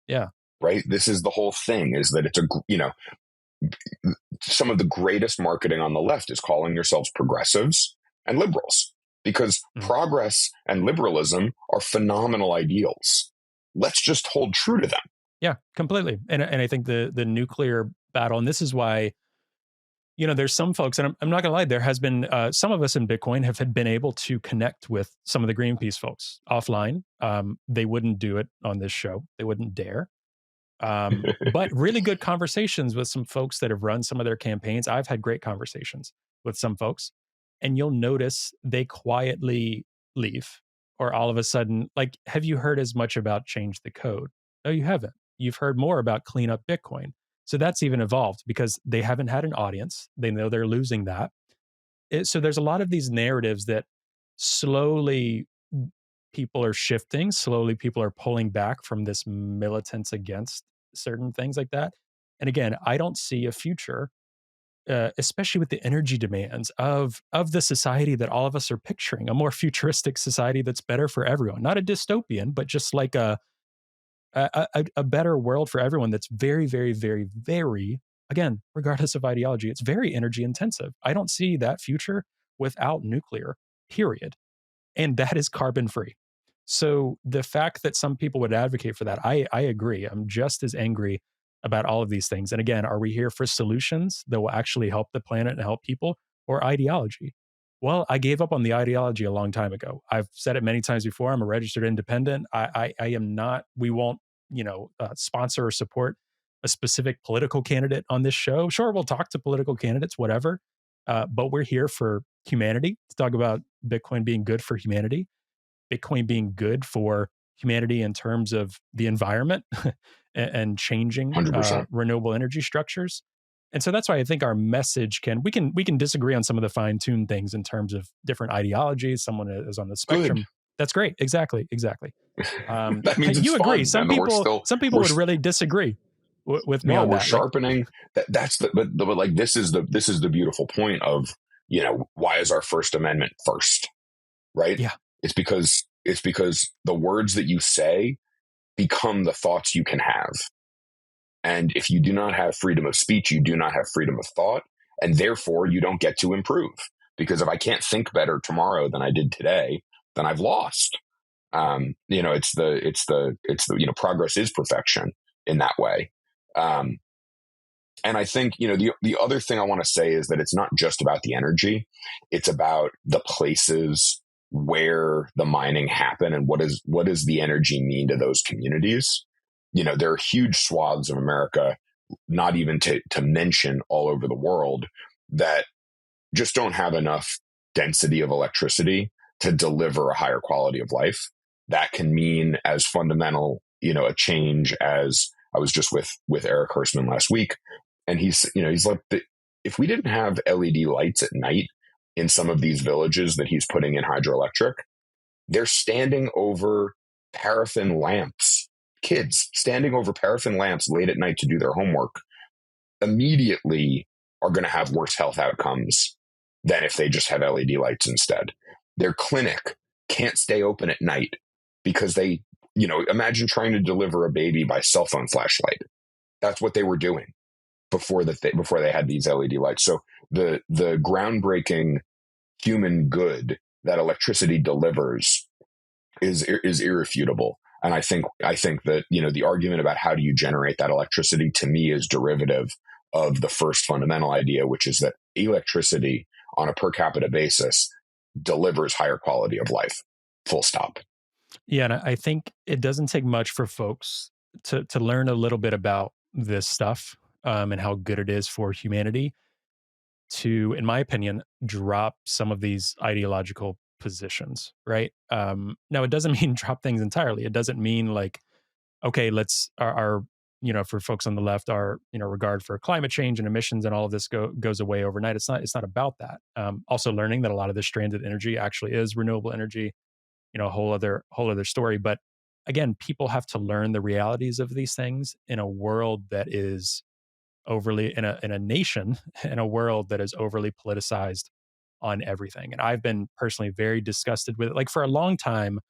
Speaker 1: Yeah.
Speaker 2: Right? This is the whole thing, is that it's some of the greatest marketing on the left is calling yourselves progressives and liberals, because progress and liberalism are phenomenal ideals. Let's just hold true to them.
Speaker 1: Yeah, completely. And I think the nuclear battle, and this is why, there's some folks, and I'm not gonna lie, there has been some of us in Bitcoin have been able to connect with some of the Greenpeace folks offline. They wouldn't do it on this show. They wouldn't dare. But really good conversations with some folks that have run some of their campaigns. I've had great conversations with some folks, and you'll notice they quietly leave, or all of a sudden, like, have you heard as much about change the code? No, you haven't. You've heard more about clean up Bitcoin. So that's even evolved because they haven't had an audience. They know they're losing that. So there's a lot of these narratives that slowly people are shifting. Slowly people are pulling back from this militance against certain things like that. And again, I don't see a future, especially with the energy demands of the society that all of us are picturing, a more futuristic society that's better for everyone, not a dystopian, but just like a better world for everyone that's very, very, very, very, again, regardless of ideology, it's very energy intensive. I don't see that future without nuclear, period. And that is carbon free. So the fact that some people would advocate for that, I agree. I'm just as angry about all of these things. And again, are we here for solutions that will actually help the planet and help people, or ideology? Well, I gave up on the ideology a long time ago. I've said it many times before. I'm a registered independent. I am not. We won't, sponsor or support a specific political candidate on this show. Sure, we'll talk to political candidates, whatever. But we're here for humanity to talk about Bitcoin being good for humanity, Bitcoin being good for humanity in terms of the environment and changing
Speaker 2: 100%.
Speaker 1: renewable energy structures. And so that's why I think our message we can disagree on some of the fine-tuned things in terms of different ideologies. Someone is on the spectrum.
Speaker 2: Good.
Speaker 1: That's great. Exactly.
Speaker 2: That means it's
Speaker 1: You
Speaker 2: fun.
Speaker 1: agree. Some people would really disagree with me on
Speaker 2: we're
Speaker 1: that.
Speaker 2: sharpening. But like this is the beautiful point of, why is our First Amendment first, right?
Speaker 1: Yeah.
Speaker 2: It's because It's because the words that you say become the thoughts you can have. And if you do not have freedom of speech, you do not have freedom of thought. And therefore, you don't get to improve. Because if I can't think better tomorrow than I did today, then I've lost. It's the progress is perfection in that way. And I think, the other thing I want to say is that it's not just about the energy. It's about the places where the mining happened and what does the energy mean to those communities. There are huge swaths of America, not even to mention all over the world, that just don't have enough density of electricity to deliver a higher quality of life. That can mean as fundamental, a change as I was just with Eric Hirschman last week. And he's like, if we didn't have LED lights at night in some of these villages that he's putting in hydroelectric, they're standing over paraffin lamps, kids standing over paraffin lamps late at night to do their homework, immediately are going to have worse health outcomes than if they just have LED lights instead. Their clinic can't stay open at night because they, imagine trying to deliver a baby by cell phone flashlight. That's what they were doing before they had these LED lights. So the groundbreaking human good that electricity delivers is irrefutable. And I think that, the argument about how do you generate that electricity, to me, is derivative of the first fundamental idea, which is that electricity on a per capita basis delivers higher quality of life. Full stop.
Speaker 1: Yeah, and I think it doesn't take much for folks to learn a little bit about this stuff, and how good it is for humanity to, in my opinion, drop some of these ideological positions, right? Now, it doesn't mean drop things entirely. It doesn't mean like, okay, let's our for folks on the left, our regard for climate change and emissions and all of this goes away overnight. It's not about that. Also, learning that a lot of this stranded energy actually is renewable energy, a whole other story. But again, people have to learn the realities of these things in a world that is overly in a nation in a world that is overly politicized on everything. And I've been personally very disgusted with it. Like, for a long time,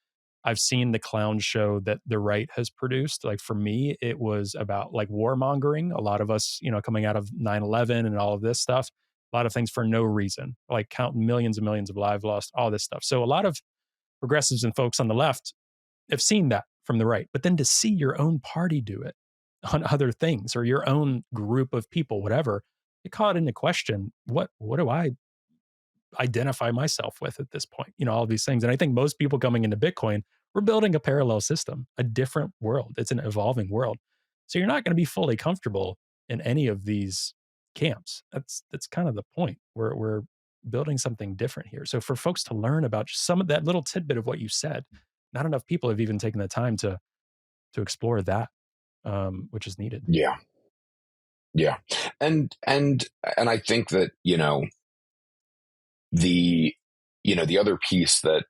Speaker 1: I've seen the clown show that the right has produced. Like, for me, it was about like warmongering. A lot of us, coming out of 9/11 and all of this stuff, a lot of things for no reason, like counting millions and millions of lives lost, all this stuff. So a lot of progressives and folks on the left have seen that from the right. But then to see your own party do it on other things, or your own group of people, whatever, you call it into question. What do I identify myself with at this point? All of these things. And I think most people coming into Bitcoin, we're building a parallel system, a different world. It's an evolving world. So you're not going to be fully comfortable in any of these camps. That's kind of the point. We're building something different here. So for folks to learn about just some of that little tidbit of what you said, not enough people have even taken the time to explore that, which is needed.
Speaker 2: Yeah. And I think that, the other piece that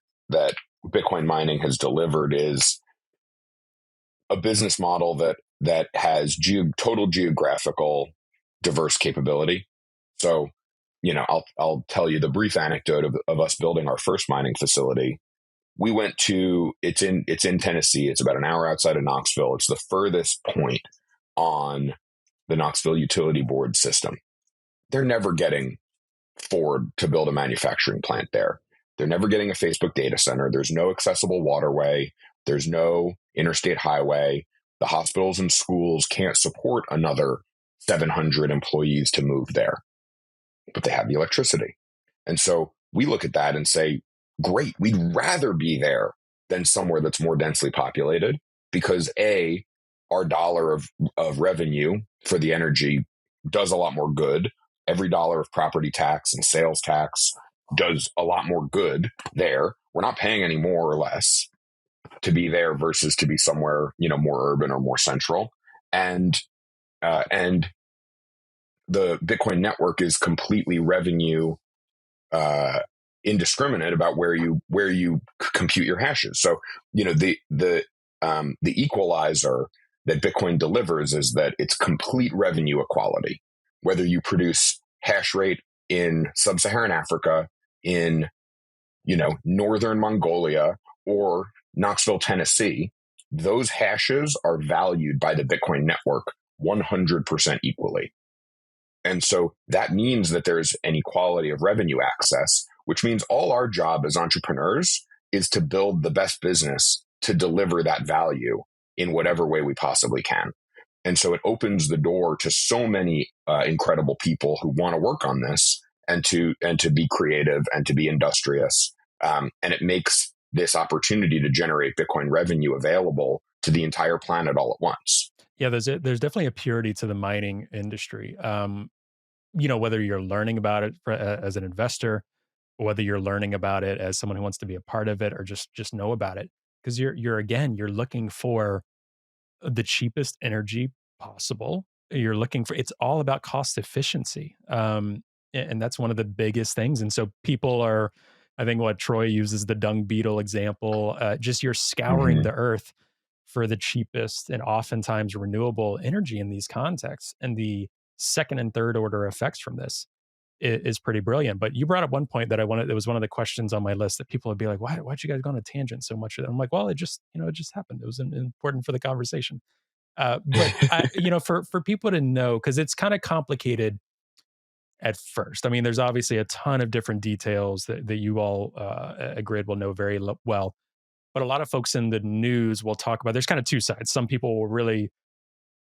Speaker 2: Bitcoin mining has delivered is a business model that has total geographical diverse capability. So, I'll tell you the brief anecdote of us building our first mining facility. We went to, it's in Tennessee. It's about an hour outside of Knoxville. It's the furthest point on the Knoxville Utility Board system. They're never getting Ford to build a manufacturing plant there. They're never getting a Facebook data center. There's no accessible waterway. There's no interstate highway. The hospitals and schools can't support another 700 employees to move there, but they have the electricity. And so we look at that and say, great, we'd rather be there than somewhere that's more densely populated, because A, our dollar of revenue for the energy does a lot more good. Every dollar of property tax and sales tax does a lot more good there. We're not paying any more or less to be there versus to be somewhere, more urban or more central. And the Bitcoin network is completely revenue indiscriminate about where you compute your hashes. So, the equalizer that Bitcoin delivers is that it's complete revenue equality. Whether you produce hash rate in sub-Saharan Africa, in, northern Mongolia, or Knoxville, Tennessee, those hashes are valued by the Bitcoin network 100% equally. And so that means that there's an equality of revenue access, which means all our job as entrepreneurs is to build the best business to deliver that value in whatever way we possibly can. And so it opens the door to so many incredible people who want to work on this and to be creative and to be industrious. And it makes this opportunity to generate Bitcoin revenue available to the entire planet all at once.
Speaker 1: Yeah, there's definitely a purity to the mining industry. Whether you're learning about it as an investor, whether you're learning about it as someone who wants to be a part of it, or just know about it, because you're looking for the cheapest energy possible. You're looking for, it's all about cost efficiency. And that's one of the biggest things. And so people are, I think what Troy uses the dung beetle example, just you're scouring the earth for the cheapest and oftentimes renewable energy in these contexts. And the second and third order effects from this is pretty brilliant. But you brought up one point that I wanted, it was one of the questions on my list that people would be like, why'd you guys go on a tangent so much? I'm like, well, it just happened. It was important for the conversation. But for people to know, because it's kind of complicated at first. I mean, there's obviously a ton of different details that you all at Griid will know very well. But a lot of folks in the news will talk about, there's kind of two sides. Some people will really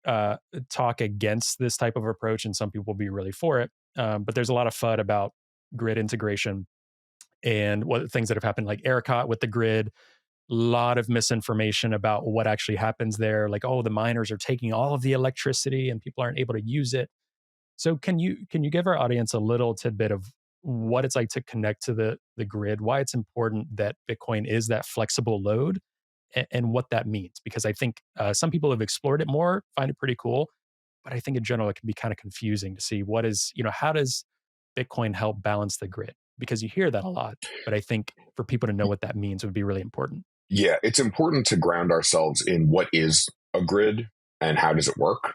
Speaker 1: talk against this type of approach, and some people will be really for it. But there's a lot of FUD about grid integration and what things that have happened, like ERCOT with the grid. A lot of misinformation about what actually happens there. Like, oh, the miners are taking all of the electricity and people aren't able to use it. So can you give our audience a little tidbit of what it's like to connect to the grid, why it's important that Bitcoin is that flexible load, and what that means? Because I think some people have explored it more, find it pretty cool, but I think in general it can be kind of confusing to see how does Bitcoin help balance the grid? Because you hear that a lot, but I think for people to know what that means would be really important.
Speaker 2: Yeah, it's important to ground ourselves in what is a grid and how does it work.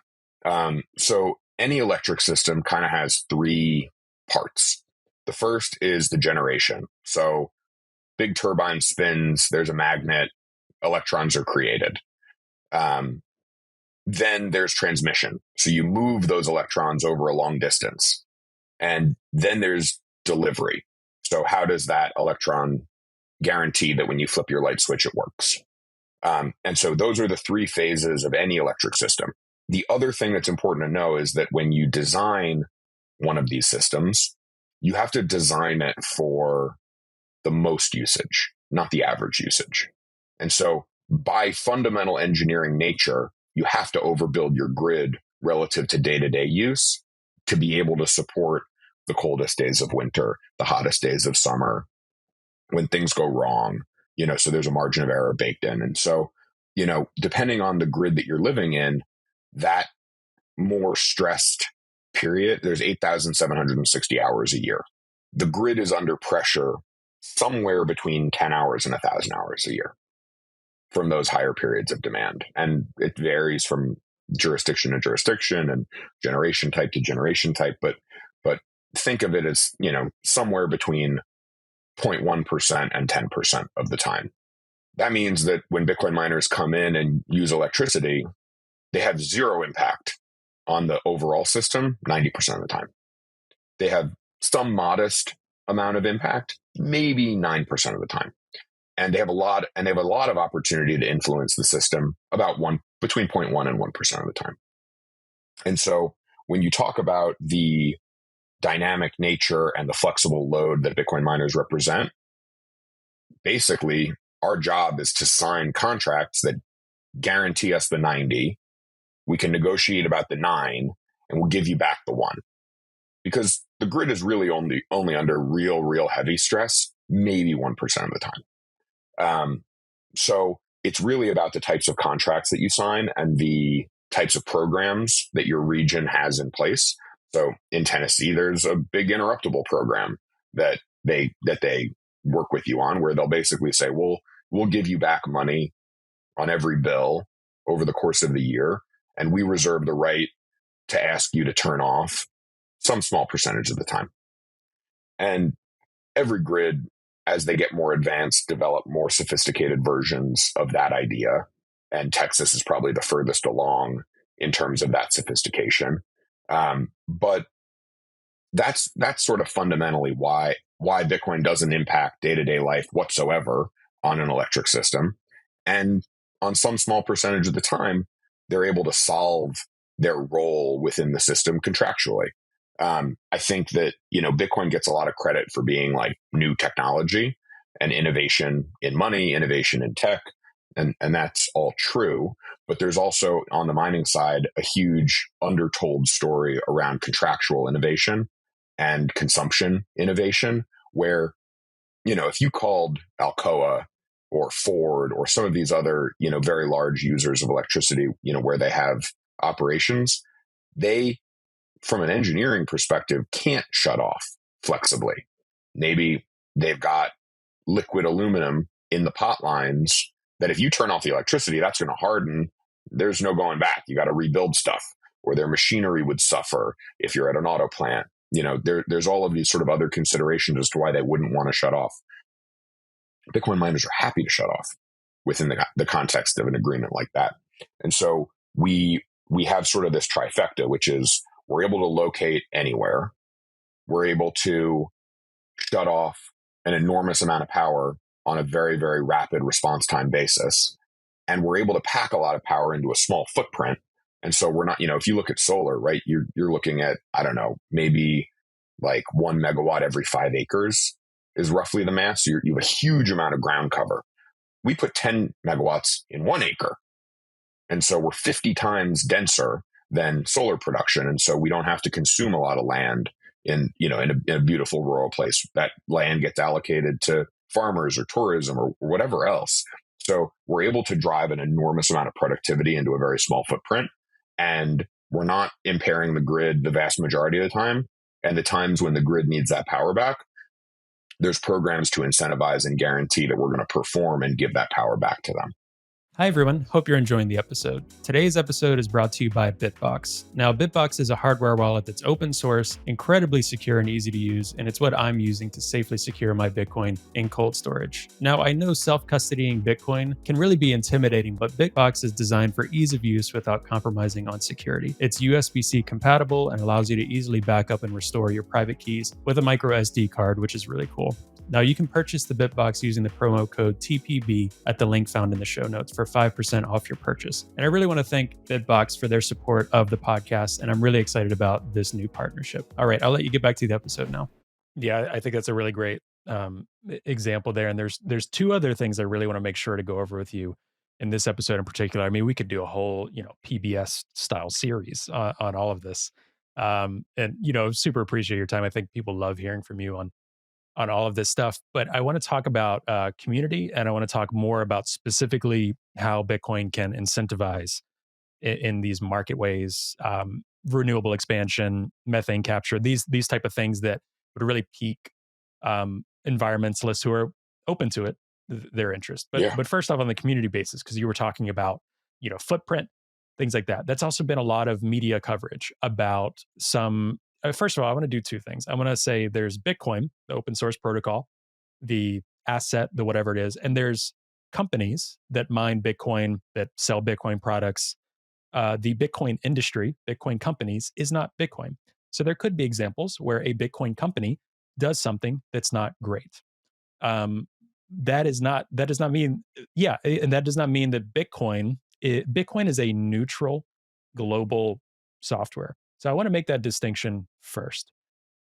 Speaker 2: So any electric system kind of has three parts. The first is the generation. So big turbine spins, there's a magnet, electrons are created. Then there's transmission. So you move those electrons over a long distance. And then there's delivery. So how does that electron guarantee that when you flip your light switch, it works? And so those are the three phases of any electric system. The other thing that's important to know is that when you design one of these systems, you have to design it for the most usage, not the average usage. And so by fundamental engineering nature, you have to overbuild your grid relative to day-to-day use to be able to support the coldest days of winter, the hottest days of summer, when things go wrong, so there's a margin of error baked in. And so, depending on the grid that you're living in, that more stressed period, there's 8,760 hours a year. The grid is under pressure somewhere between 10 hours and 1,000 hours a year from those higher periods of demand. And it varies from jurisdiction to jurisdiction and generation type to generation type. But think of it as, somewhere between 0.1% and 10% of the time. That means that when Bitcoin miners come in and use electricity, they have zero impact on the overall system 90% of the time. They have some modest amount of impact, maybe 9% of the time. And they have a lot of opportunity to influence the system between 0.1 and 1% of the time. And so when you talk about the dynamic nature and the flexible load that Bitcoin miners represent, basically our job is to sign contracts that guarantee us the 90. We can negotiate about the 9 and we'll give you back the 1. Because the grid is really only under real heavy stress, maybe 1% of the time. So it's really about the types of contracts that you sign and the types of programs that your region has in place. So in Tennessee, there's a big interruptible program that they work with you on, where they'll basically say, we'll give you back money on every bill over the course of the year, and we reserve the right to ask you to turn off some small percentage of the time. And every grid as they get more advanced, develop more sophisticated versions of that idea. And Texas is probably the furthest along in terms of that sophistication. But that's sort of fundamentally why Bitcoin doesn't impact day-to-day life whatsoever on an electric system. And on some small percentage of the time, they're able to solve their role within the system contractually. I think that, Bitcoin gets a lot of credit for being like new technology and innovation in money, innovation in tech. And that's all true. But there's also on the mining side, a huge undertold story around contractual innovation and consumption innovation, where, if you called Alcoa or Ford or some of these other, very large users of electricity, where they have operations, they, from an engineering perspective, can't shut off flexibly. Maybe they've got liquid aluminum in the pot lines that if you turn off the electricity, that's going to harden. There's no going back. You got to rebuild stuff, or their machinery would suffer if you're at an auto plant. There's all of these sort of other considerations as to why they wouldn't want to shut off. Bitcoin miners are happy to shut off within the context of an agreement like that. And so we have sort of this trifecta, which is we're able to locate anywhere. We're able to shut off an enormous amount of power on a very, very rapid response time basis. And we're able to pack a lot of power into a small footprint. And so we're not, if you look at solar, right, you're looking at, I don't know, maybe like 1 megawatt every 5 acres is roughly the math. So you have a huge amount of ground cover. We put 10 megawatts in 1 acre. And so we're 50 times denser than solar production. And so we don't have to consume a lot of land in a beautiful rural place. That land gets allocated to farmers or tourism or whatever else. So we're able to drive an enormous amount of productivity into a very small footprint. And we're not impairing the grid the vast majority of the time. And the times when the grid needs that power back, there's programs to incentivize and guarantee that we're going to perform and give that power back to them.
Speaker 1: Hi, everyone. Hope you're enjoying the episode. Today's episode is brought to you by BITBOX. Now, BITBOX is a hardware wallet that's open source, incredibly secure and easy to use, and it's what I'm using to safely secure my Bitcoin in cold storage. Now, I know self-custodying Bitcoin can really be intimidating, but BITBOX is designed for ease of use without compromising on security. It's USB-C compatible and allows you to easily back up and restore your private keys with a micro SD card, which is really cool. Now, you can purchase the BITBOX using the promo code TPB at the link found in the show notes for 5% off your purchase. And I really want to thank BITBOX for their support of the podcast, and I'm really excited about this new partnership. All right, I'll let you get back to the episode now. Yeah, I think that's a really great example there. And there's two other things I really want to make sure to go over with you in this episode in particular. I mean, we could do a whole, PBS style series on all of this. And, super appreciate your time. I think people love hearing from you on all of this stuff. But I want to talk about community, and I want to talk more about specifically how Bitcoin can incentivize in these market ways, renewable expansion, methane capture, these type of things that would really pique environmentalists who are open to it, their interest. But first off, on the community basis, because you were talking about footprint, things like that. That's also been a lot of media coverage about some. First of all, I want to do two things. I want to say there's Bitcoin, the open source protocol, the asset, the whatever it is, and there's companies that mine Bitcoin, that sell Bitcoin products. The Bitcoin industry, Bitcoin companies, is not Bitcoin. So there could be examples where a Bitcoin company does something that's not great. That does not mean, and that does not mean that Bitcoin is a neutral global software. So I want to make that distinction first.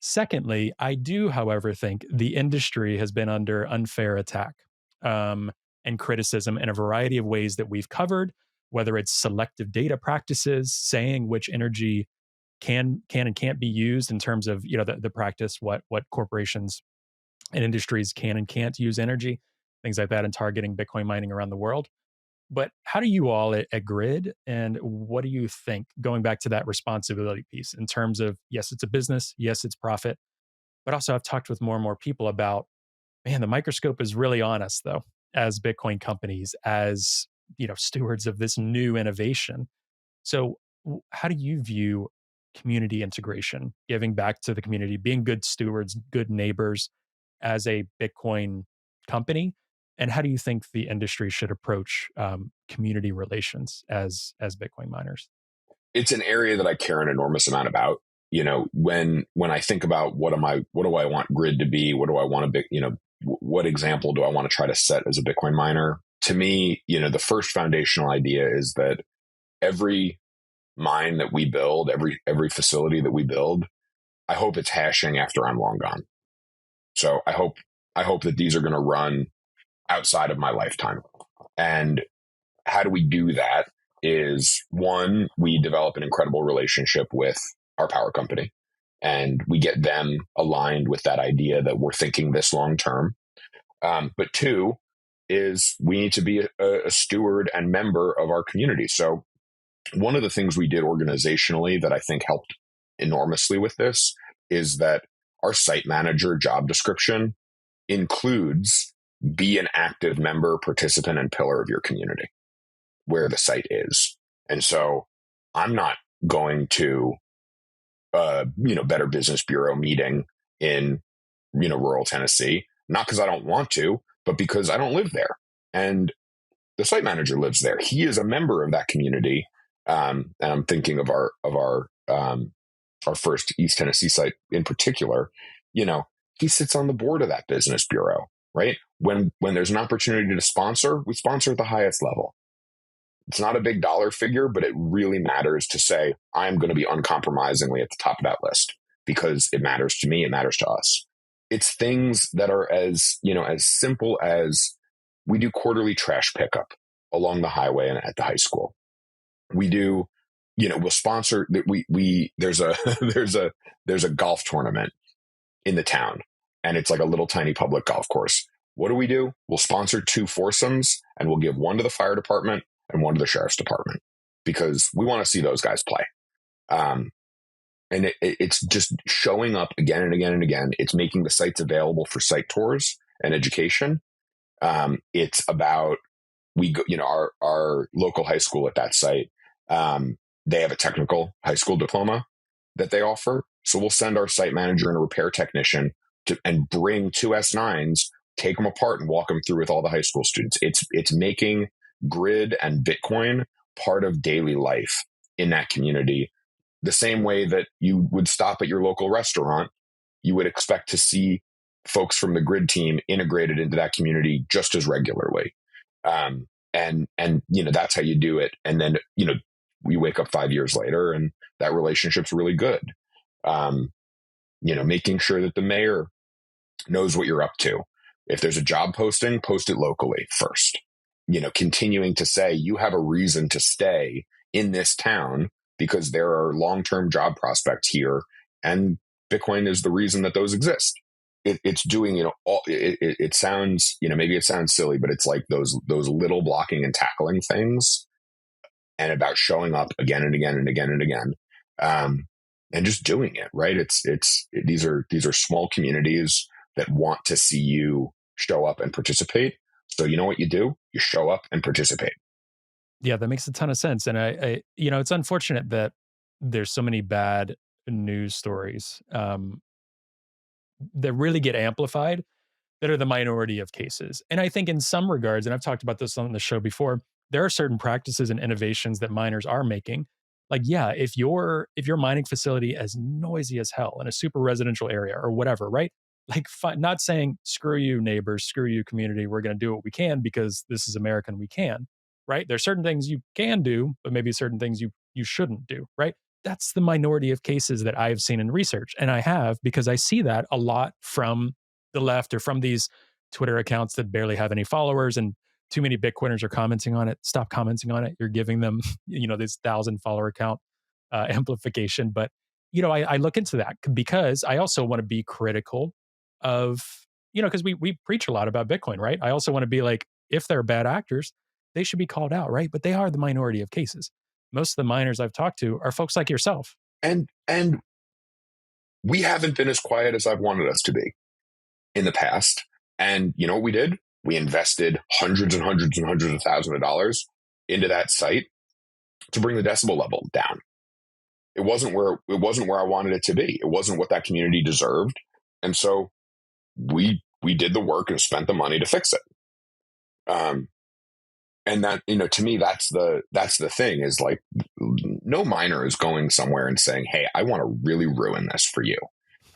Speaker 1: Secondly, I do, however, think the industry has been under unfair attack and criticism in a variety of ways that we've covered, whether it's selective data practices, saying which energy can and can't be used in terms of the practice, what corporations and industries can and can't use energy, things like that, and targeting Bitcoin mining around the world. But how do you all at Griid, and what do you think, going back to that responsibility piece in terms of, yes, it's a business, yes, it's profit, but also I've talked with more and more people about, man, the microscope is really on us though, as Bitcoin companies, as stewards of this new innovation. So how do you view community integration, giving back to the community, being good stewards, good neighbors, as a Bitcoin company? And how do you think the industry should approach community relations as Bitcoin miners?
Speaker 2: It's an area that I care an enormous amount about. When I think about what do I want Griid to be? What do I want to be? What example do I want to try to set as a Bitcoin miner? To me, the first foundational idea is that every mine that we build, every facility that we build, I hope it's hashing after I'm long gone. So I hope that these are going to run outside of my lifetime. And how do we do that? Is one, we develop an incredible relationship with our power company, and we get them aligned with that idea that we're thinking this long term. But two is we need to be a steward and member of our community. So one of the things we did organizationally that I think helped enormously with this is that our site manager job description includes be an active member, participant, and pillar of your community where the site is. And so I'm not going to Better Business Bureau meeting in rural Tennessee, not because I don't want to, but because I don't live there. And the site manager lives there. He is a member of that community. And I'm thinking of our first East Tennessee site in particular. He sits on the board of that business bureau, right? When there's an opportunity to sponsor, we sponsor at the highest level. It's not a big dollar figure, but it really matters to say, I'm going to be uncompromisingly at the top of that list because it matters to me. It matters to us. It's things that are as simple as we do quarterly trash pickup along the highway and at the high school. We do, we'll sponsor that. There's a golf tournament in the town, and it's like a little tiny public golf course. What do? We'll sponsor 2 foursomes, and we'll give one to the fire department and one to the sheriff's department because we want to see those guys play. And it's just showing up again and again and again. It's making the sites available for site tours and education. It's about our local high school at that site. They have a technical high school diploma that they offer. So we'll send our site manager and a repair technician and bring 2 S9s, take them apart and walk them through with all the high school students. It's making Griid and Bitcoin part of daily life in that community. The same way that you would stop at your local restaurant, you would expect to see folks from the Griid team integrated into that community just as regularly. And that's how you do it. And then, we wake up 5 years later and that relationship's really good. Making sure that the mayor knows what you're up to. If there's a job posting, post it locally first. Continuing to say you have a reason to stay in this town because there are long-term job prospects here, and Bitcoin is the reason that those exist. It's doing, it sounds, maybe it sounds silly, but it's like those little blocking and tackling things, and about showing up again and again and again and again, and just doing it right. These are small communities that want to see you show up and participate. So you know what you do? You show up and participate.
Speaker 1: Yeah, that makes a ton of sense. And I it's unfortunate that there's so many bad news stories that really get amplified that are the minority of cases. And I think in some regards, and I've talked about this on the show before, there are certain practices and innovations that miners are making. Like, yeah, if your mining facility is noisy as hell in a super residential area or whatever, right? Like, not saying screw you neighbors, screw you community, we're going to do what we can because this is America and we can, right? There's certain things you can do, but maybe certain things you shouldn't do, right? That's the minority of cases that I've seen in research. And I have because I see that a lot from the left or from these Twitter accounts that barely have any followers and too many Bitcoiners are commenting on it. Stop commenting on it. You're giving them, this 1,000 follower account amplification. But, I look into that because I also want to be critical of, because we preach a lot about Bitcoin, right? I also want to be like, if they're bad actors, they should be called out, right? But they are the minority of cases. Most of the miners I've talked to are folks like yourself.
Speaker 2: And we haven't been as quiet as I've wanted us to be in the past. And you know what we did? We invested hundreds and hundreds and hundreds of thousands of dollars into that site to bring the decibel level down. It wasn't where I wanted it to be. It wasn't what that community deserved. And so we we did the work and spent the money to fix it. And that, to me, that's the thing is like, no miner is going somewhere and saying, hey, I want to really ruin this for you.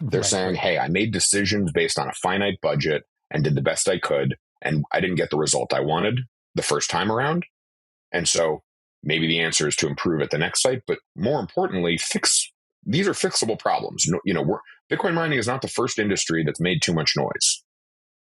Speaker 2: They're saying, hey, I made decisions based on a finite budget and did the best I could, and I didn't get the result I wanted the first time around. And so maybe the answer is to improve at the next site, but more importantly, these are fixable problems. Bitcoin mining is not the first industry that's made too much noise.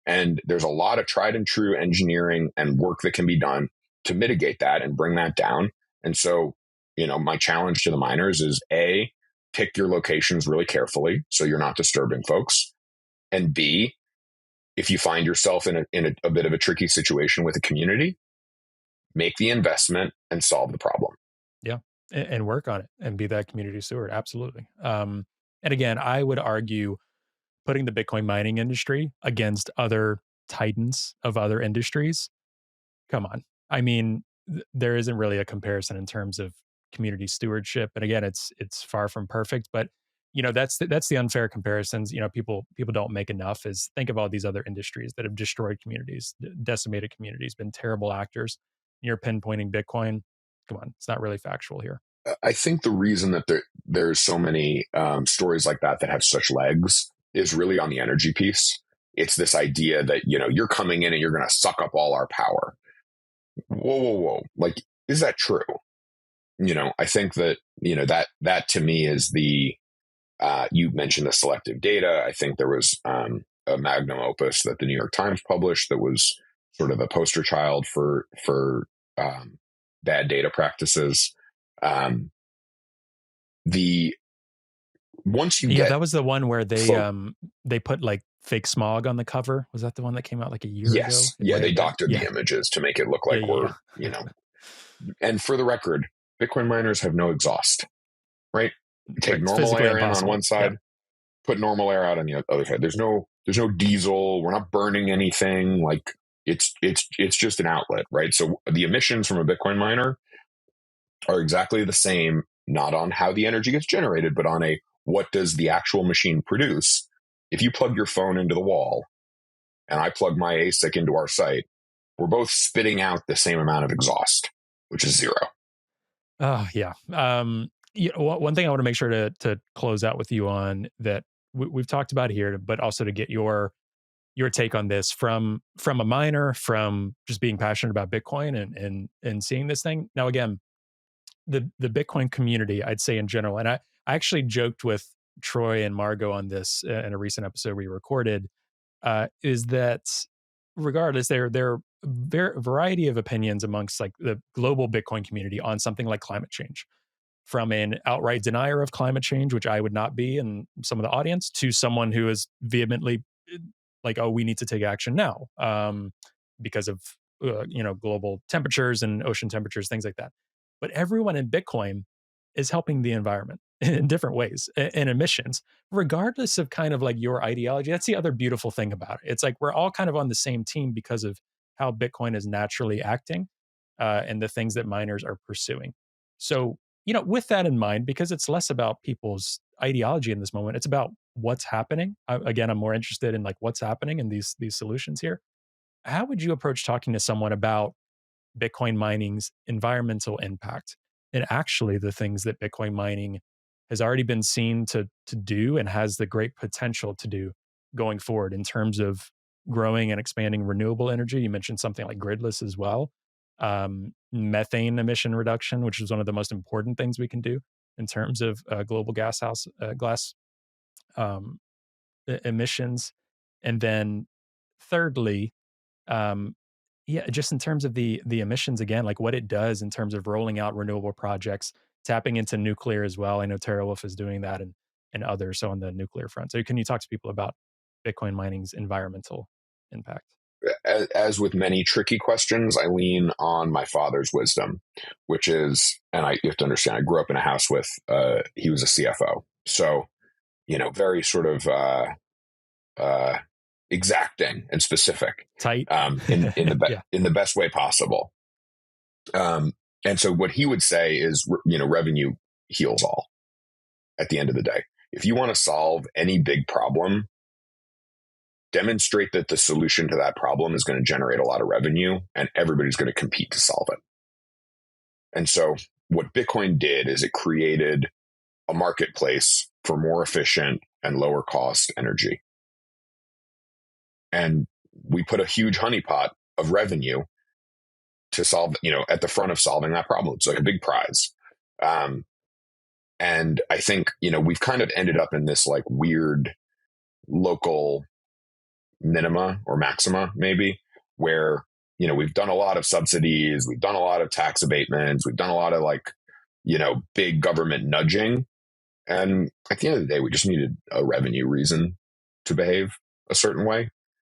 Speaker 2: And there's a lot of tried and true engineering and work that can be done to mitigate that and bring that down. And so, my challenge to the miners is A, pick your locations really carefully so you're not disturbing folks. And B, if you find yourself in a bit of a tricky situation with a community, make the investment and solve the problem.
Speaker 1: Yeah. And work on it and be that community steward. Absolutely. And again, I would argue putting the Bitcoin mining industry against other titans of other industries. Come on. I mean, there isn't really a comparison in terms of community stewardship. And again, it's far from perfect, but that's the unfair comparisons. People don't make enough is think of all these other industries that have destroyed communities, decimated communities, been terrible actors. You're pinpointing Bitcoin. Come on, it's not really factual here.
Speaker 2: I think the reason that there's so many stories like that have such legs is really on the energy piece. It's this idea that, you're coming in and you're going to suck up all our power. Whoa. Like, is that true? I think that, that to me is you mentioned the selective data. I think there was a magnum opus that the New York Times published that was sort of a poster child for bad data practices.
Speaker 1: That was the one where they put like fake smog on the cover. Was that the one that came out like a year ago?
Speaker 2: Yeah, they doctored the images to make it look like And for the record, Bitcoin miners have no exhaust, right? Take normal air in on one side, put normal air out on the other side. There's no diesel. We're not burning anything. Like it's just an outlet, right? So the emissions from a Bitcoin miner are exactly the same, not on how the energy gets generated, but on what does the actual machine produce? If you plug your phone into the wall and I plug my ASIC into our site, we're both spitting out the same amount of exhaust, which is zero.
Speaker 1: Oh, yeah. One thing I want to make sure to close out with you on that we've talked about here, but also to get your take on this from a miner, from just being passionate about Bitcoin and seeing this thing. Now, again, the Bitcoin community, I'd say in general, and I actually joked with Troy and Margot on this in a recent episode we recorded, is that regardless, there are a variety of opinions amongst like the global Bitcoin community on something like climate change. From an outright denier of climate change, which I would not be in some of the audience, to someone who is vehemently like, oh, we need to take action now because of global temperatures and ocean temperatures, things like that. But everyone in Bitcoin is helping the environment in different ways and emissions, regardless of kind of like your ideology. That's the other beautiful thing about it. It's like we're all kind of on the same team because of how Bitcoin is naturally acting and the things that miners are pursuing. So, with that in mind, because it's less about people's ideology in this moment, it's about what's happening. Again, I'm more interested in like what's happening in these solutions here. How would you approach talking to someone about Bitcoin mining's environmental impact and actually the things that Bitcoin mining has already been seen to do and has the great potential to do going forward in terms of growing and expanding renewable energy? You mentioned something like gridless as well. Methane emission reduction, which is one of the most important things we can do in terms of global gas um, emissions. And then thirdly, just in terms of the emissions again, like what it does in terms of rolling out renewable projects, tapping into nuclear as well. I know TeraWolf is doing that and others on the nuclear front. So can you talk to people about Bitcoin mining's environmental impact?
Speaker 2: As with many tricky questions, I lean on my father's wisdom, which is, and you have to understand, I grew up in a house with, he was a CFO. So, very sort of exacting and specific,
Speaker 1: tight,
Speaker 2: in the best way possible. And so what he would say is, revenue heals all at the end of the day. If you want to solve any big problem, demonstrate that the solution to that problem is going to generate a lot of revenue and everybody's going to compete to solve it. And so what Bitcoin did is it created a marketplace for more efficient and lower cost energy. And we put a huge honeypot of revenue to solve, at the front of solving that problem. It's like a big prize. And I think, we've kind of ended up in this like weird local minima or maxima, maybe, where, we've done a lot of subsidies, we've done a lot of tax abatements, we've done a lot of like, big government nudging. And at the end of the day, we just needed a revenue reason to behave a certain way.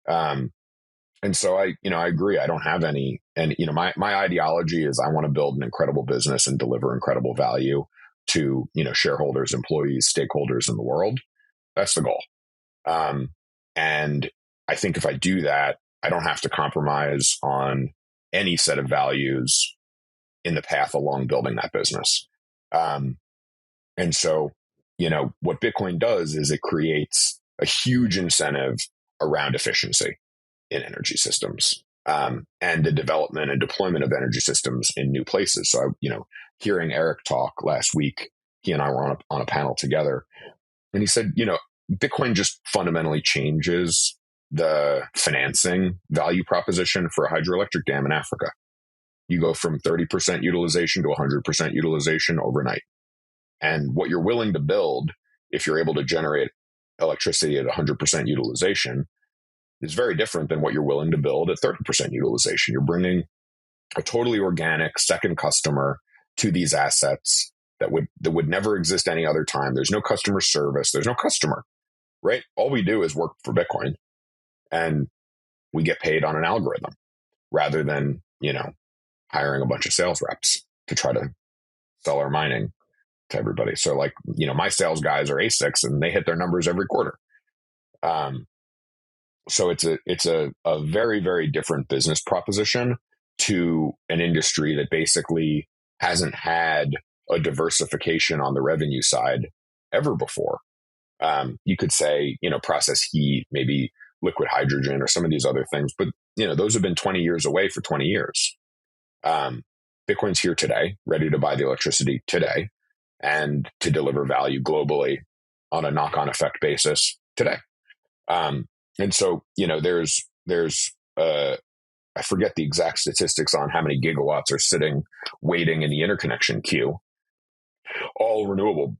Speaker 2: And so I agree. I don't have any, and, my ideology is I want to build an incredible business and deliver incredible value to, shareholders, employees, stakeholders in the world. That's the goal. And I think if I do that, I don't have to compromise on any set of values in the path along building that business. And so, what Bitcoin does is it creates a huge incentive around efficiency in energy systems, and the development and deployment of energy systems in new places. So, hearing Eric talk last week, he and I were on a panel together, and he said, Bitcoin just fundamentally changes the financing value proposition for a hydroelectric dam in Africa. You go from 30% utilization to 100% utilization overnight. And what you're willing to build, if you're able to generate electricity at 100% utilization, is very different than what you're willing to build at 30% utilization. You're bringing a totally organic second customer to these assets that would never exist any other time. There's no customer service. There's no customer, right? All we do is work for Bitcoin, and we get paid on an algorithm rather than, hiring a bunch of sales reps to try to sell our mining to everybody. So like, my sales guys are ASICs and they hit their numbers every quarter. So it's a very, very different business proposition to an industry that basically hasn't had a diversification on the revenue side ever before. You could say, process heat, maybe liquid hydrogen or some of these other things, but those have been 20 years away for 20 years. Bitcoin's here today, ready to buy the electricity today and to deliver value globally on a knock-on effect basis today. And so, there's I forget the exact statistics on how many gigawatts are sitting waiting in the interconnection queue. All renewable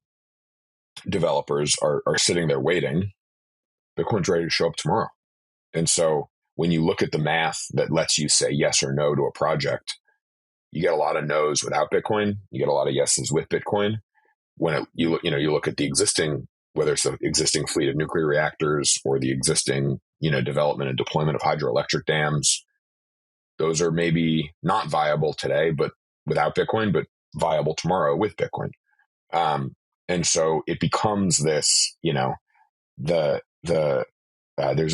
Speaker 2: developers are sitting there waiting. Bitcoin's ready to show up tomorrow. And so when you look at the math that lets you say yes or no to a project, you get a lot of no's without Bitcoin. You get a lot of yeses with Bitcoin. When you look at the existing, whether it's the existing fleet of nuclear reactors or the existing, development and deployment of hydroelectric dams, those are maybe not viable today, but without Bitcoin, but viable tomorrow with Bitcoin. And so it becomes this, there's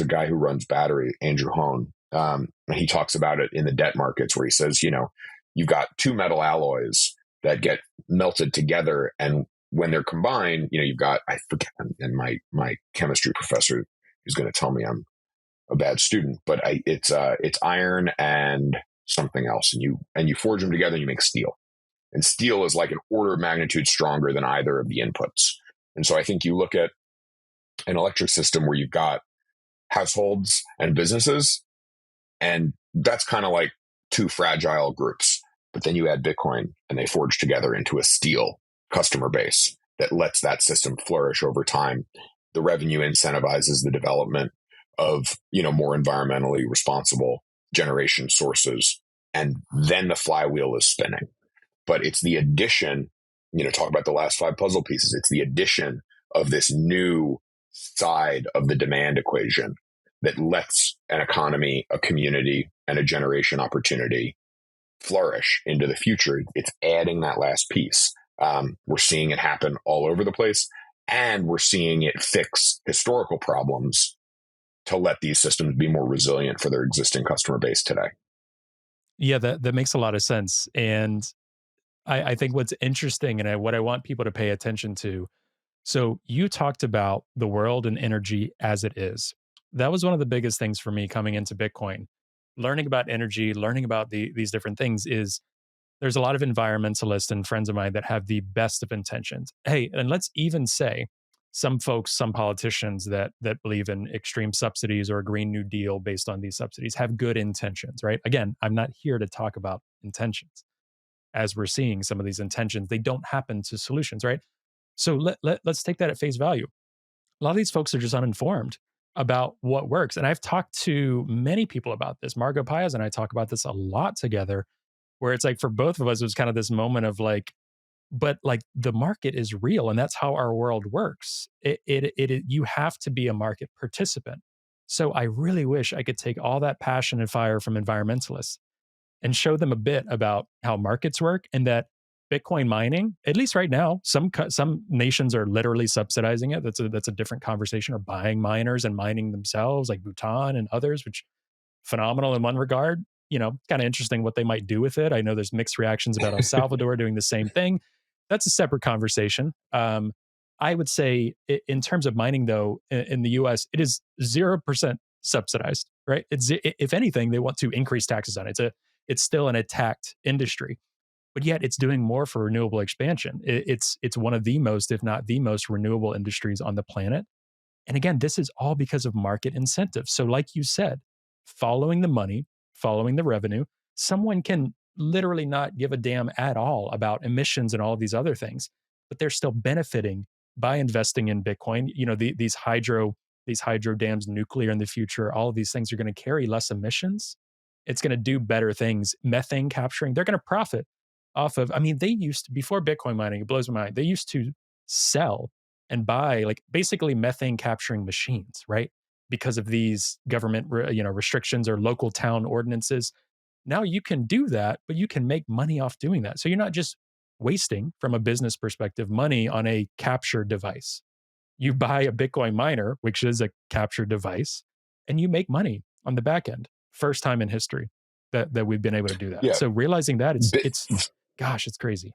Speaker 2: a guy who runs Battery, Andrew Hone, and he talks about it in the debt markets where he says, you've got two metal alloys that get melted together, and when they're combined, you've got, I forget, and my chemistry professor is going to tell me I'm a bad student, but it's iron and something else, and you forge them together and you make steel. And steel is like an order of magnitude stronger than either of the inputs. And so I think you look at an electric system where you've got households and businesses, and that's kind of like two fragile groups. But then you add Bitcoin and they forge together into a steel customer base that lets that system flourish over time. The revenue incentivizes the development of, more environmentally responsible generation sources. And then the flywheel is spinning. But it's the addition, talk about the last 5 puzzle pieces. It's the addition of this new side of the demand equation that lets an economy, a community, and a generation opportunity flourish into the future. It's adding that last piece. We're seeing it happen all over the place, and we're seeing it fix historical problems to let these systems be more resilient for their existing customer base today.
Speaker 1: Yeah, that makes a lot of sense. And I think what's interesting and what I want people to pay attention to. So you talked about the world and energy as it is. that was one of the biggest things for me coming into Bitcoin. Learning about energy, learning about these different things is there's a lot of environmentalists and friends of mine that have the best of intentions. Hey, and let's even say some folks, some politicians that believe in extreme subsidies or a Green New Deal based on these subsidies have good intentions, right? Again, I'm not here to talk about intentions. As we're seeing some of these intentions, they don't happen to solutions, right? So let's take that at face value. A lot of these folks are just uninformed about what works. And I've talked to many people about this. Margot Piaz and I talk about this a lot together, where it's like for both of us, it was kind of this moment of like, but like the market is real and that's how our world works. You have to be a market participant. So I really wish I could take all that passion and fire from environmentalists and show them a bit about how markets work and that Bitcoin mining, at least right now, some nations are literally subsidizing it. That's a different conversation, or buying miners and mining themselves, like Bhutan and others, which phenomenal in one regard. Kind of interesting what they might do with it. I know there's mixed reactions about El Salvador doing the same thing. That's a separate conversation. I would say in terms of mining, though, in the U.S., it is 0% subsidized. Right? If anything, they want to increase taxes on it. It's still an attacked industry, but yet it's doing more for renewable expansion. It's one of the most, if not the most, renewable industries on the planet. And again, this is all because of market incentives. So, like you said, following the money, following the revenue, someone can literally not give a damn at all about emissions and all of these other things, but they're still benefiting by investing in Bitcoin. These hydro dams, nuclear in the future, all of these things are going to carry less emissions. It's going to do better things. Methane capturing, they're going to profit off of. I mean, they used to, before Bitcoin mining, it blows my mind. They used to sell and buy like basically methane capturing machines, right? Because of these government, restrictions or local town ordinances. Now you can do that, but you can make money off doing that. So you're not just wasting, from a business perspective, money on a capture device. You buy a Bitcoin miner, which is a capture device, and you make money on the back end. First time in history that we've been able to do that.
Speaker 2: Yeah.
Speaker 1: So realizing that
Speaker 2: Bit-
Speaker 1: it's crazy.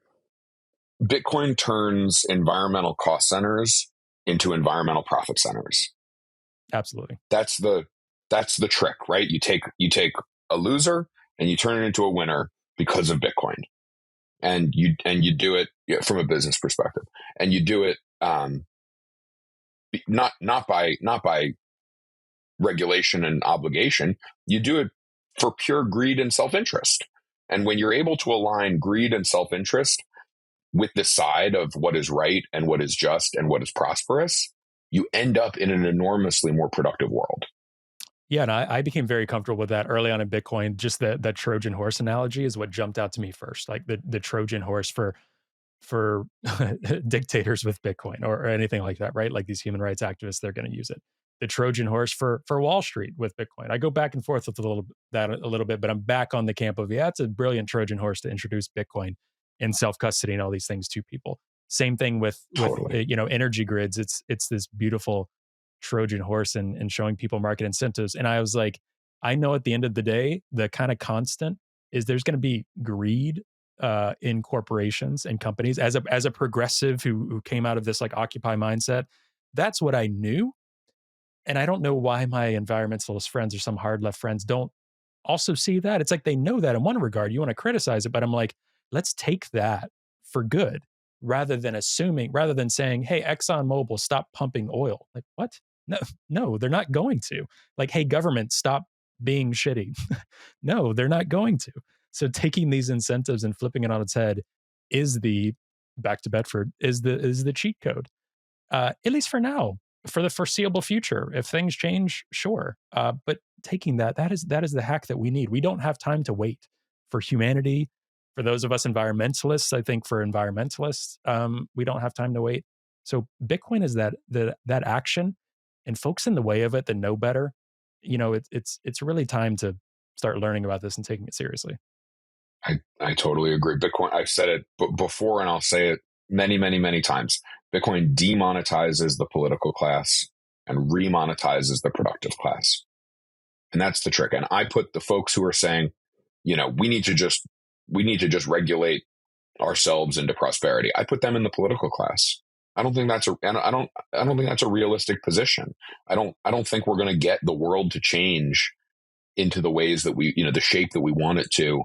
Speaker 2: Bitcoin turns environmental cost centers into environmental profit centers.
Speaker 1: Absolutely.
Speaker 2: That's the trick, right? You take a loser and you turn it into a winner because of Bitcoin, and you do it from a business perspective, and you do it not by regulation and obligation. You do it for pure greed and self-interest. And when you're able to align greed and self-interest with the side of what is right and what is just and what is prosperous, you end up in an enormously more productive world.
Speaker 1: Yeah, and I became very comfortable with that early on in Bitcoin. Just the Trojan horse analogy is what jumped out to me first, like the Trojan horse for dictators with Bitcoin or anything like that, right? Like these human rights activists, they're going to use it. The Trojan horse for Wall Street with Bitcoin. I go back and forth with a little bit, but I'm back on the camp of, yeah, it's a brilliant Trojan horse to introduce Bitcoin and self custody and all these things to people. Same thing with
Speaker 2: Totally.
Speaker 1: energy grids. It's this beautiful Trojan horse and showing people market incentives. And I was like, I know at the end of the day, the kind of constant is there's going to be greed in corporations and companies. As a progressive who came out of this like Occupy mindset, that's what I knew. And I don't know why my environmentalist friends or some hard left friends don't also see that. It's like they know that in one regard. You want to criticize it, but I'm like, let's take that for good rather than saying, hey, ExxonMobil, stop pumping oil. Like, what? No, they're not going to. Like, hey, government, stop being shitty. No, they're not going to. So taking these incentives and flipping it on its head is the back to Bedford is the cheat code. At least for now, for the foreseeable future. If things change, sure. But taking that is the hack that we need. We don't have time to wait for humanity. For those of us environmentalists, I think for environmentalists, we don't have time to wait. So Bitcoin is that action, and folks in the way of it that know better. It's really time to start learning about this and taking it seriously.
Speaker 2: I totally agree. Bitcoin, I've said it before and I'll say it many, many, many times. Bitcoin demonetizes the political class and remonetizes the productive class. And that's the trick. And I put the folks who are saying, we need to just regulate ourselves into prosperity. I put them in the political class. I don't think that's I don't think that's a realistic position. I don't think we're going to get the world to change into the ways that we, the shape that we want it to,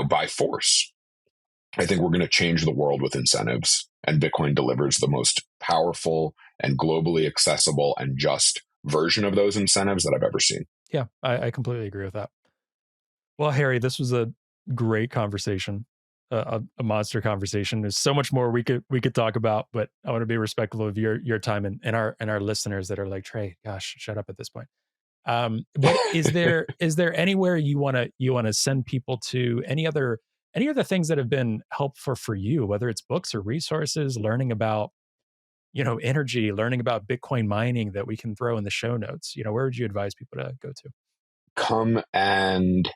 Speaker 2: by force. I think we're going to change the world with incentives, and Bitcoin delivers the most powerful and globally accessible and just version of those incentives that I've ever seen.
Speaker 1: Yeah, I completely agree with that. Well, Harry, this was a great conversation, a monster conversation. There's so much more we could talk about, but I want to be respectful of your time and our listeners that are like, Trey, gosh, shut up at this point. What is there anywhere you want to send people to? Any other things that have been helpful for you, whether it's books or resources, learning about energy, learning about Bitcoin mining that we can throw in the show notes? Where would you advise people to go to?
Speaker 2: Come and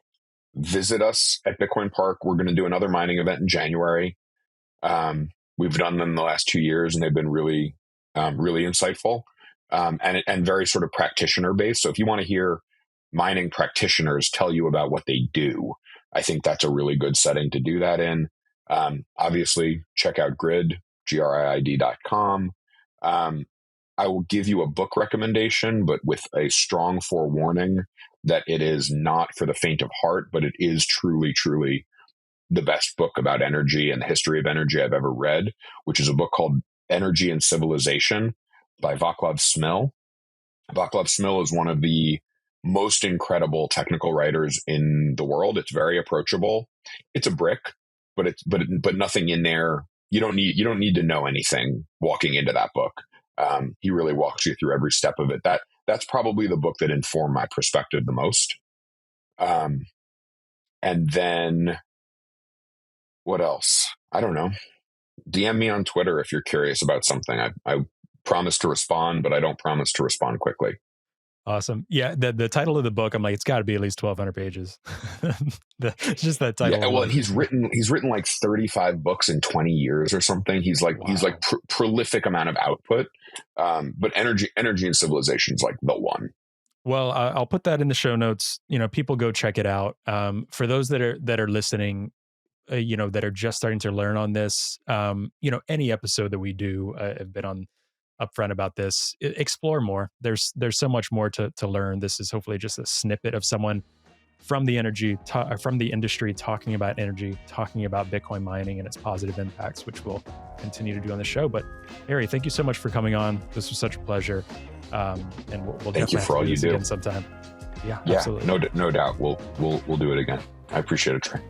Speaker 2: visit us at Bitcoin Park. We're going to do another mining event in January. We've done them the last 2 years, and they've been really, really insightful, and very sort of practitioner based. So if you want to hear mining practitioners tell you about what they do, I think that's a really good setting to do that in. Obviously, check out Griid, Griid.com. I will give you a book recommendation, but with a strong forewarning that it is not for the faint of heart, but it is truly, truly the best book about energy and the history of energy I've ever read, which is a book called Energy and Civilization by Vaclav Smil. Vaclav Smil is one of the most incredible technical writers in the world. It's very approachable. It's a brick, but nothing in there. You don't need to know anything walking into that book. He really walks you through every step of it. That's probably the book that informed my perspective the most. And then what else? I don't know. DM me on Twitter if you're curious about something. I promise to respond, but I don't promise to respond quickly.
Speaker 1: Awesome. Yeah. The title of the book, I'm like, it's got to be at least 1,200 pages. Just that title.
Speaker 2: Yeah. Well, and he's written like 35 books in 20 years or something. He's like prolific amount of output. But energy and civilization is like the one.
Speaker 1: Well, I'll put that in the show notes. People go check it out. For those that are listening, that are just starting to learn on this, any episode that we do, have been on upfront about this. Explore more. There's so much more to learn. This is hopefully just a snippet of someone from the from the industry talking about energy, talking about Bitcoin mining and its positive impacts, which we'll continue to do on the show. But Harry, thank you so much for coming on. This was such a pleasure. And we'll
Speaker 2: thank you for all you do
Speaker 1: again sometime. Yeah, absolutely.
Speaker 2: No doubt. We'll do it again. I appreciate it, Trey.